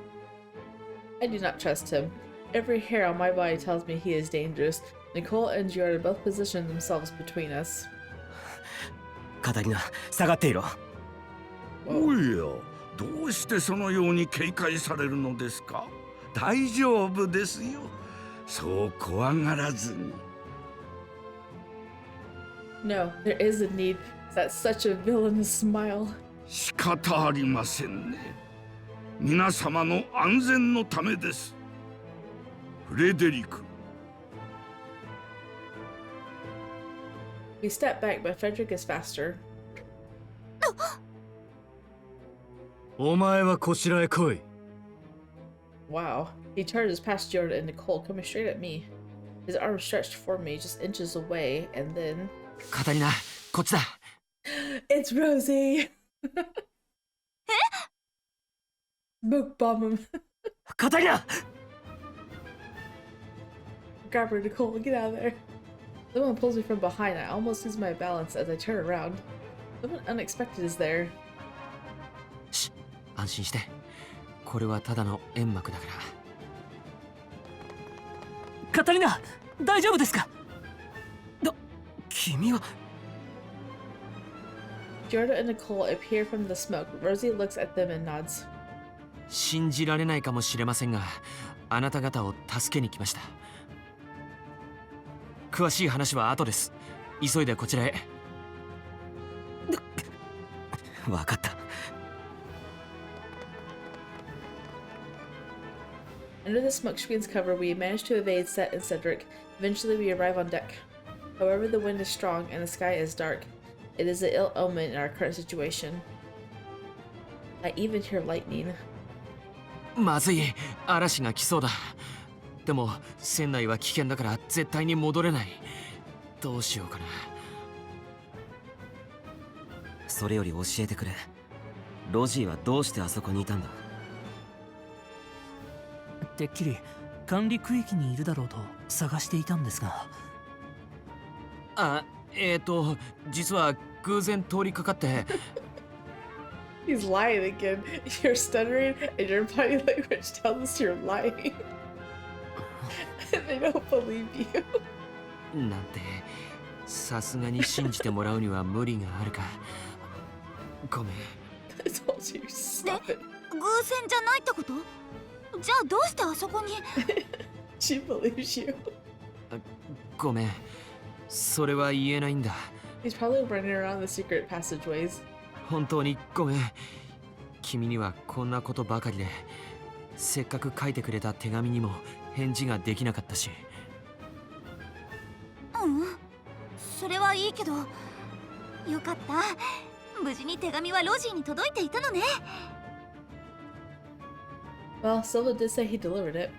I do not trust him. Every hair on my body tells me he is dangerous. Nicole and Giorgio both position themselves between us. カタリナ、下がっていろ。おや、どうしてそのように警戒されるのですか？大丈夫ですよ。そう怖がらずに。No, there is a need. That's such a villainous smile. 仕方ありませんね。皆様の安全のためです。フレデリク。We step back, but Frederick is faster. お前はこちらへ来い。 Wow. He charges past Giorgio and Nicole, coming straight at me. His arm stretched for me, just inches away, and then... カタリナ、こっちだ。It's Rozy! Smoke bomb him. カタリナ Grab her, Nicole, get out of there. Someone pulls me from behind. I almost lose my balance as I turn around. Someone unexpected is there. し、安心して。これはただの煙幕だから。カタリナ、大丈夫ですか？君は。Giorda and Nicole appear from the smoke. Rozy looks at them and nods. 信じられないかもしれませんが、あなた方を助けに来ました。詳しい話は後です。急いでこちらへ。わかった。Under the smoke screen's cover, we manage to evade Set and Cedric. Eventually, we arrive on deck. However, the wind is strong and the sky is dark. It is an ill omen in our current situation. I even hear lightning. まずい、嵐が来そうだ。でも船内は危険だから絶対に戻れない。どうしようかな。それより教えてくれ。ロジーはどうしてあそこにいたんだ？てっきり管理区域にいるだろうと探していたんですが。あ、実は偶然通りかかって。He's lying again. You're stuttering and your body language tells us you're lying. They don't believe you. なんて、さすがに信じてもらうには無理があるか。ごめん。I told you, stop it. 偶然じゃないってこと？じゃあどうしてあそこに？ She believes you. ごめん。それは言えないんだ。He's probably running around the secret passageways. 本当にごめん。君にはこんなことばかりで、せっかく書いてくれた手紙にも返事ができなかったし。うん、それはいいけど、よかった。無事に手紙はロジーに届いていたのね。Well, Silva did say he delivered it,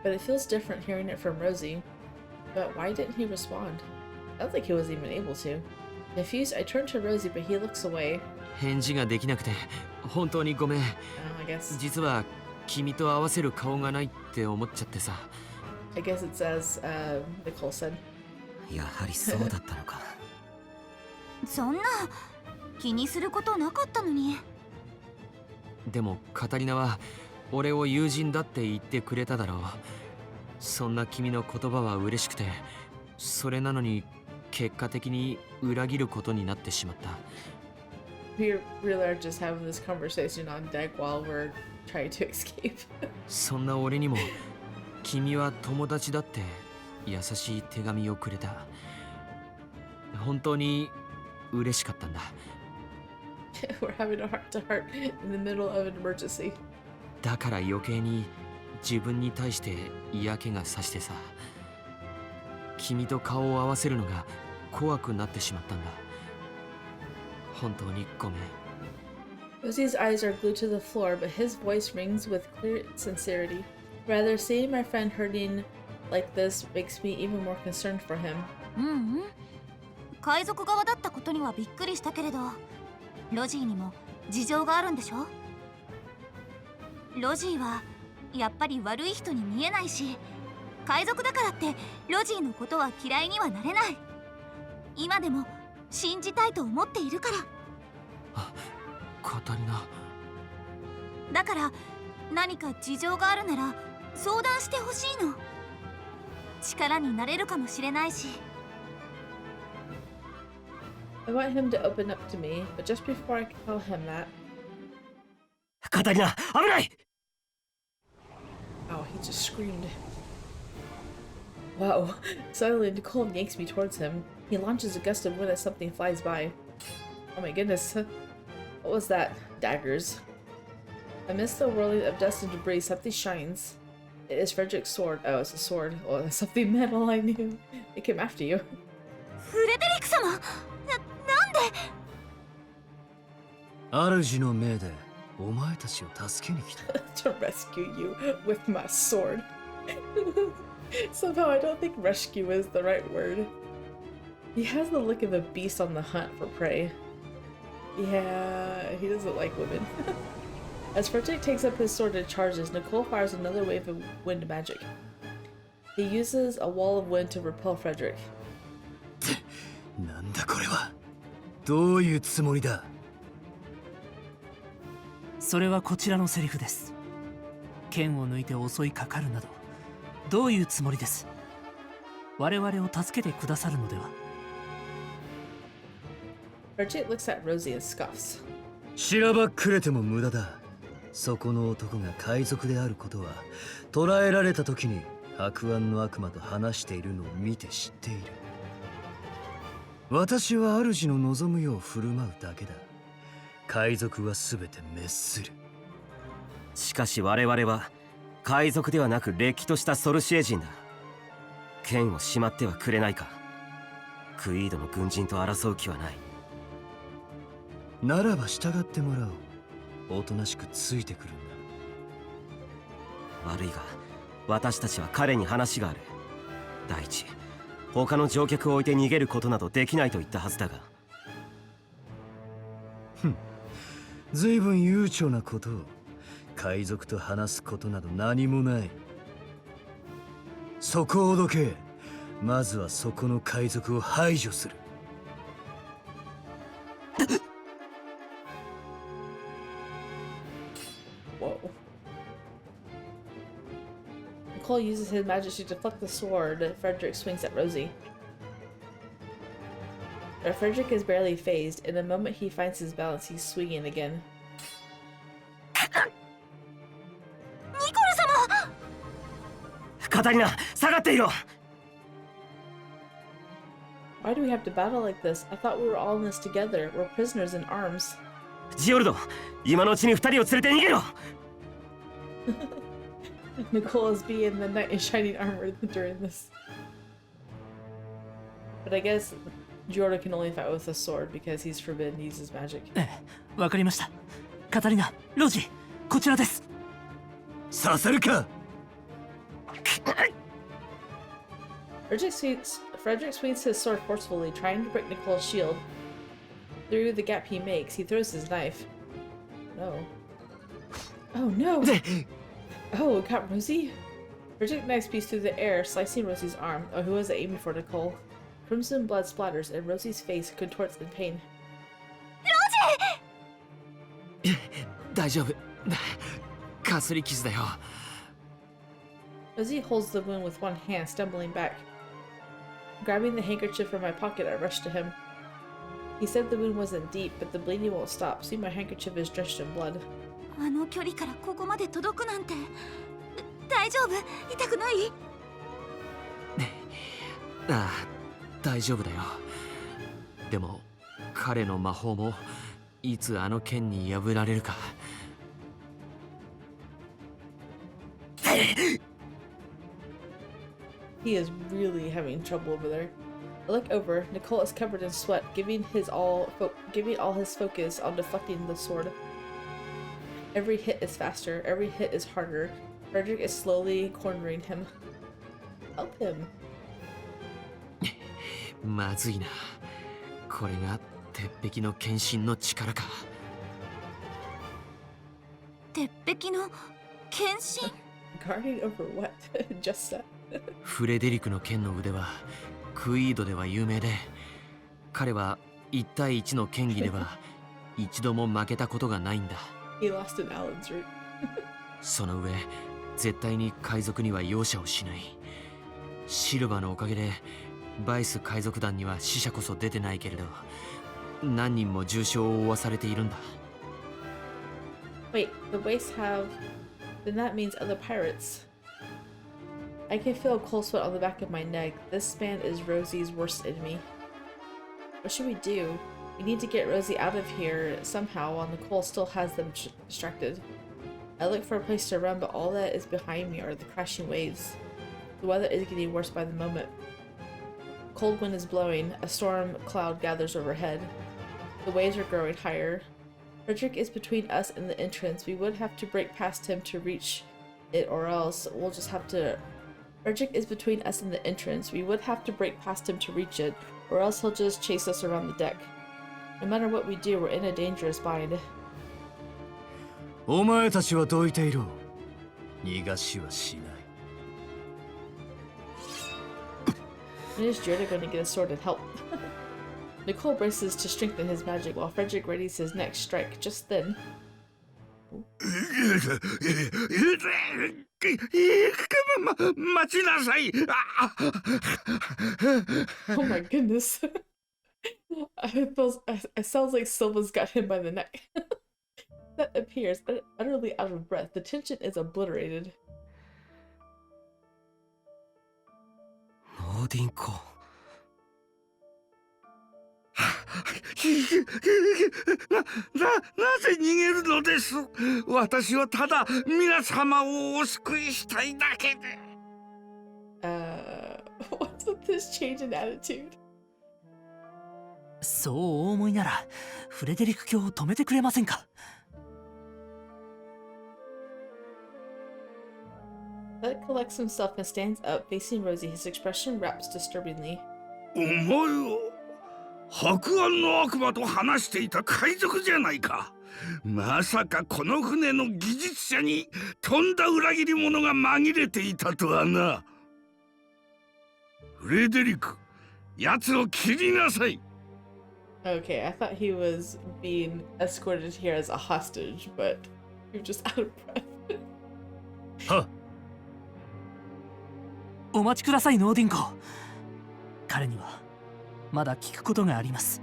but it feels different hearing it from Rozy. But why didn't he respond? I don't think he was even able to. Confused, I turn to Rozy, but he looks away. 返事ができなくて本当にごめん。I guess. 実は君と合わせる顔がないって思っちゃってさ。I guess it's as Nicole said. やはりそうだったのか。そんな気にすることなかったのに。でもカタリナは俺を友人だって言ってくれただろう。そんな君の言葉は嬉しくて、それなのに結果的に裏切ることになってしまった。We really are just having this conversation on deck while we're trying to escape. そんな俺にも君は友達だって優しい手紙をくれた。本当に嬉しかったんだ。We're having a heart to heart in the middle of an emergency. だから余計に自分に対して嫌気がさしてさ。君と顔を合わせるのが怖くなってしまったんだ。本当にごめん。Rosie's eyes are glued to the floor, but his voice rings with clear sincerity. Rather, seeing my friend hurting like this makes me even more concerned for him. 海賊側だったことにはびっくりしたけれど、ロジーにも事情があるんでしょ？ロジーはやっぱり悪い人に見えないし、海賊だからってロジーのことは嫌いにはなれない。今でも信じたいと思っているから。カタリナ。だから何か事情があるなら相談してほしいの。力になれるかもしれないし。I want him to open up to me, but just before I can tell him that... カタリナ、危ない! Oh, he just screamed. Wow. Suddenly, Nicole yanks me towards him. He launches a gust of wind as something flies by. Oh my goodness. What was that? Daggers. Amidst the whirling of dust and debris, something shines. It is Frederick's sword. Oh, it's a sword. Oh, that's something metal, I knew. It came after you. フレデリック様、なんで？主の命でお前たちを助けに来た。To rescue you with my sword. Somehow I don't think rescue is the right word. He has the look of a beast on the hunt for prey. Yeah, he doesn't like women. As Frederick takes up his sword and charges, Nicole fires another wave of wind magic. He uses a wall of wind to repel Frederick. なんだこれは。どういうつもりだ？それはこちらのセリフです。剣を抜いて襲いかかるなど、どういうつもりです？我々を助けてくださるのでは？ Frederick looks at Rozy and scoffs. しらばっくれても無駄だ。そこの男が海賊であることは捕らえられた時に白腕の悪魔と話しているのを見て知っている。私は主の望むよう振る舞うだけだ。海賊は全て滅する。しかし我々は海賊ではなくれっきとしたソルシエ人だ。剣をしまってはくれないか。クイードの軍人と争う気はない。ならば従ってもらおう。おとなしくついてくるんだ。悪いが私たちは彼に話がある。第一、他の乗客を置いて逃げることなどできないと言ったはずだが。随分悠長なことを。海賊と話すことなど何もない。そこをどけ。まずはそこの海賊を排除する。Whoa. Nicol uses his magic to deflect the sword Frederick swings at Rozy. But Frederick is barely phased. In a moment he finds his balance, he's swinging again. カタリナ、下がっていろ。 Why do we have to battle like this? I thought we were all in this together. We're prisoners in arms. ジオルド、今のうちに二人を連れて逃げろ。Nicol is being the knight in shining armor during this. But I guess Jordan can only fight with a sword because he's forbidden to use his magic. ええ、わかりました。カタリナ、ロジ、こちらです。刺さるか。Frederick swings his sword forcefully, trying to break Nicol's shield. Through the gap he makes, he throws his knife. No. Oh no! Oh, it got Rozy? Frederick knifes piece through the air, slicing Rosy's arm. Oh, who was aiming for Nicol? Crimson blood splatters, and Rosy's face contorts in pain. 大丈夫。かすり傷だよ。Rozy holds the wound with one hand, stumbling back. Grabbing the handkerchief from my pocket, I rush to him. He said the wound wasn't deep, but the bleeding won't stop. See, my handkerchief is drenched in blood. あの距離からここまで届くなんて。大丈夫？痛くない？ああ、大丈夫だよ。でも彼の魔法もいつあの剣に破られるか。He is really having trouble over there. I look over. Nicol is covered in sweat, giving all his focus on deflecting the sword. Every hit is faster. Every hit is harder. Frederick is slowly cornering him. Help him. まずいな。これが鉄壁の剣心の力か。鉄壁の剣心？ Guarding over what? Just that. フレデリクの剣の腕はクイードでは有名で、彼は1対1の剣技では一度も負けたことがないんだ。He lost in Alan's route. その上、絶対に海賊には容赦をしない。シルバーのおかげでバイス海賊団には死者こそ出てないけれど、何人も重傷を負わされているんだ。Wait, the Wastes have... Then that means other pirates. I can feel a cold sweat on the back of my neck. This man is Rosy's worst enemy. What should we do? We need to get Rozy out of here somehow while Nicol still has them distracted. I look for a place to run, but all that is behind me are the crashing waves. The weather is getting worse by the moment. Cold wind is blowing. A storm cloud gathers overhead. The waves are growing higher. Frederick is between us and the entrance. We would have to break past him to reach it, or else we'll just have to... Frederick is between us and the entrance. We would have to break past him to reach it, or else he'll just chase us around the deck. No matter what we do, we're in a dangerous bind. お前たちはどいていろ。逃がしはしない。When is Jordan going to get a sword and help? Nicol braces to strengthen his magic while Frederick readies his next strike. Just then, oh my goodness. It sounds like Silva's got him by the neck. That appears utterly out of breath. The tension is obliterated. ノーディンコ。なぜ逃げるのです。私はただ皆様をお救いしたいだけで。What's with this change in attitude? そうお思いならフレデリック卿を止めてくれませんか。That collects himself and stands up, facing Rozy. His expression raps disturbingly. お前は白暗の悪魔と話していた海賊じゃないか。まさかこの船の技術者にとんだ裏切り者が紛れていたとはな。フレデリック、奴を切りなさい。Okay, I thought he was being escorted here as a hostage, but you're just out of breath. はっ。お待ちください、ノーディンコ。彼にはまだ聞くことがあります。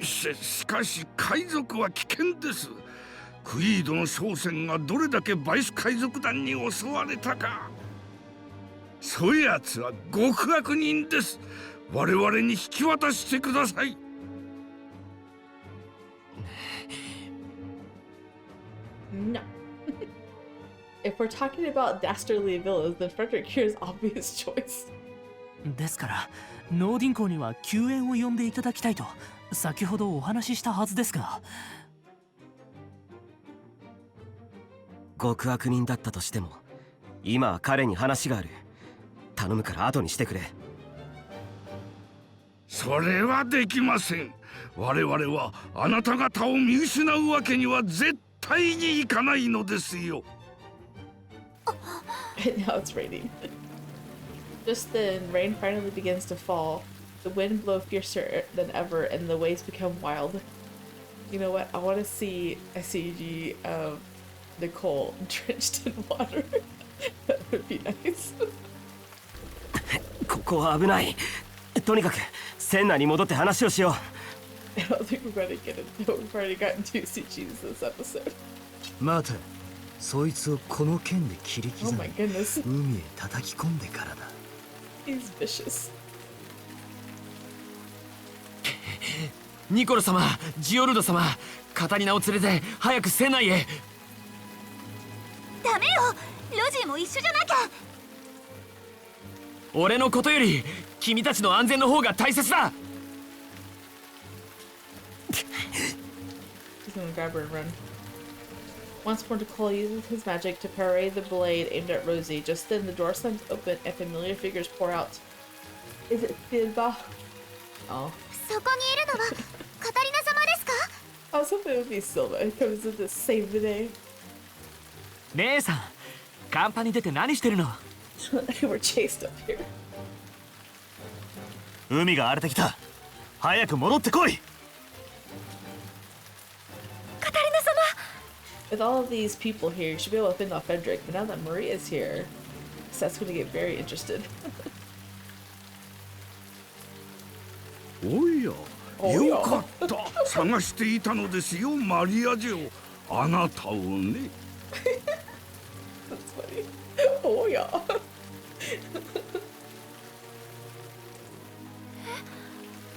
しかし海賊は危険です。クイードの商船がどれだけバイス海賊団に襲われたか。そやつは極悪人です。我々に引き渡してください。No. If we're talking about dastardly villains, then Frederick here is obvious choice. ですからノーディンコには救援を呼んでいただきたいと先ほどお話ししたはずですが。極悪人だったとしても今は彼に話がある。頼むから後にしてくれ。それはできません。我々はあなた方を見失うわけには絶対にいかないのですよ。And now it's raining. Just then, rain finally begins to fall. The wind blows fiercer than ever, and the waves become wild. You know what? I want to see a CG of Nicole drenched in water. That would be nice. ここは危ない。とにかく船内に戻って話をしよう。I don't think we're gonna get it. We've already gotten 2 CGs this episode. 待て、そいつをこの剣で切り Oh 刻 my み goodness. 海へ叩き込んでからだ。 He's vicious. ニコル様、ジオルド様、カタリナを連れて早く船内へ。ダメよ、ロジーも一緒じゃなきゃ。俺のことより君たちの安全の方が大切だ。 He's gonna grab her and run. Once more, Nicole uses his magic to parry the blade aimed at Rozy. Just then, the door slams open and familiar figures pour out. Is it Silva? Oh. そこにいるのはカタリナ様ですか？ I was hoping it would be Silva. It comes in to save the day. 姉さん、カンパに出て何してるの？ They were chased up here. 海が荒れてきた。早く戻ってこい。カタリナ様。 With all of these people here, you should be able to fend off Frederick. But now that Maria is here, Seth's going to get very interested. おや、おやよかった。探していたのですよ、マリア嬢。あなたをね。That's funny. Oh yeah.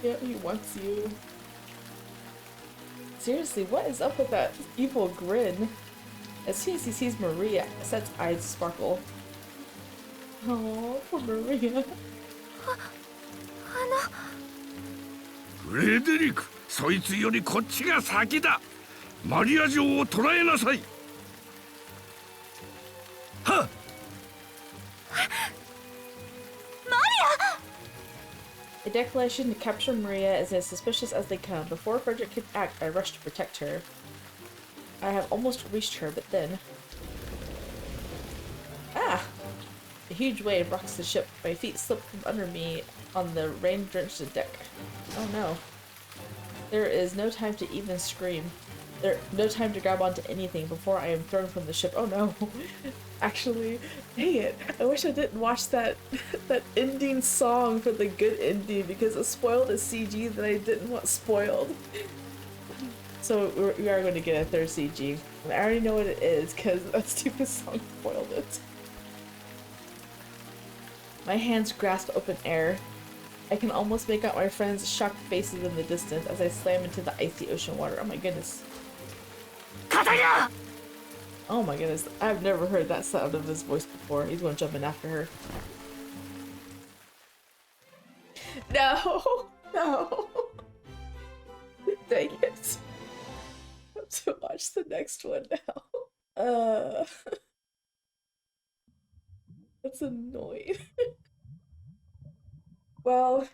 Yeah, he wants you. Seriously, what is up with that evil grin? As soon as he sees Maria, Seth's eyes sparkle. Oh, poor Maria. フレデリック、そいつよりこっちが先だ。マリア嬢を捕らえなさい。はっ。A declaration to capture Maria is as suspicious as they come. Before Frederick can act, I rush to protect her. I have almost reached her, but then... Ah! huge wave rocks the ship. My feet slip from under me on the rain-drenched deck. Oh no. There is no time to even scream. No time to grab onto anything before I am thrown from the ship. Oh no. Actually, dang it. I wish I didn't watch that that ending song for the good ending because it spoiled a CG that I didn't want spoiled. So we are going to get a third CG. I already know what it is because that stupid song spoiled it. My hands grasp open air. I can almost make out my friends' shocked faces in the distance as I slam into the icy ocean water. Oh my goodness. Catarina! Oh my goodness. I've never heard that sound of his voice before. He's going to jump in after her. No! No! Dang it. I have to watch the next one now. That's annoying. Well,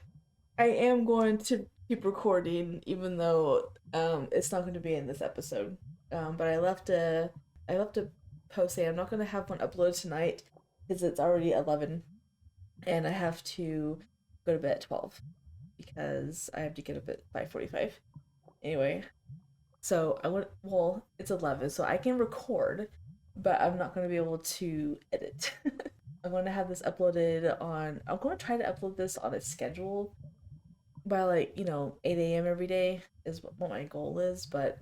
I am going to keep recording, even though it's not going to be in this episode. But I left a post saying I'm not going to have one uploaded tonight because it's already 11, and I have to go to bed at 12 because I have to get up at 5:45. Anyway, so well, it's 11, so I can record, but I'm not going to be able to edit. I'm going to have this uploaded on. I'm going to try to upload this on a schedule by 8 a.m. every day is what my goal is, but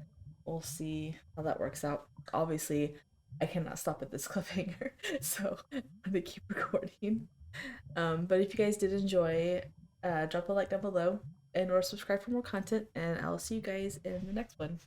we'll see how that works out. Obviously, I cannot stop at this cliffhanger, so I'm gonna keep recording. But if you guys did enjoy, drop a like down below and or subscribe for more content, and I'll see you guys in the next one.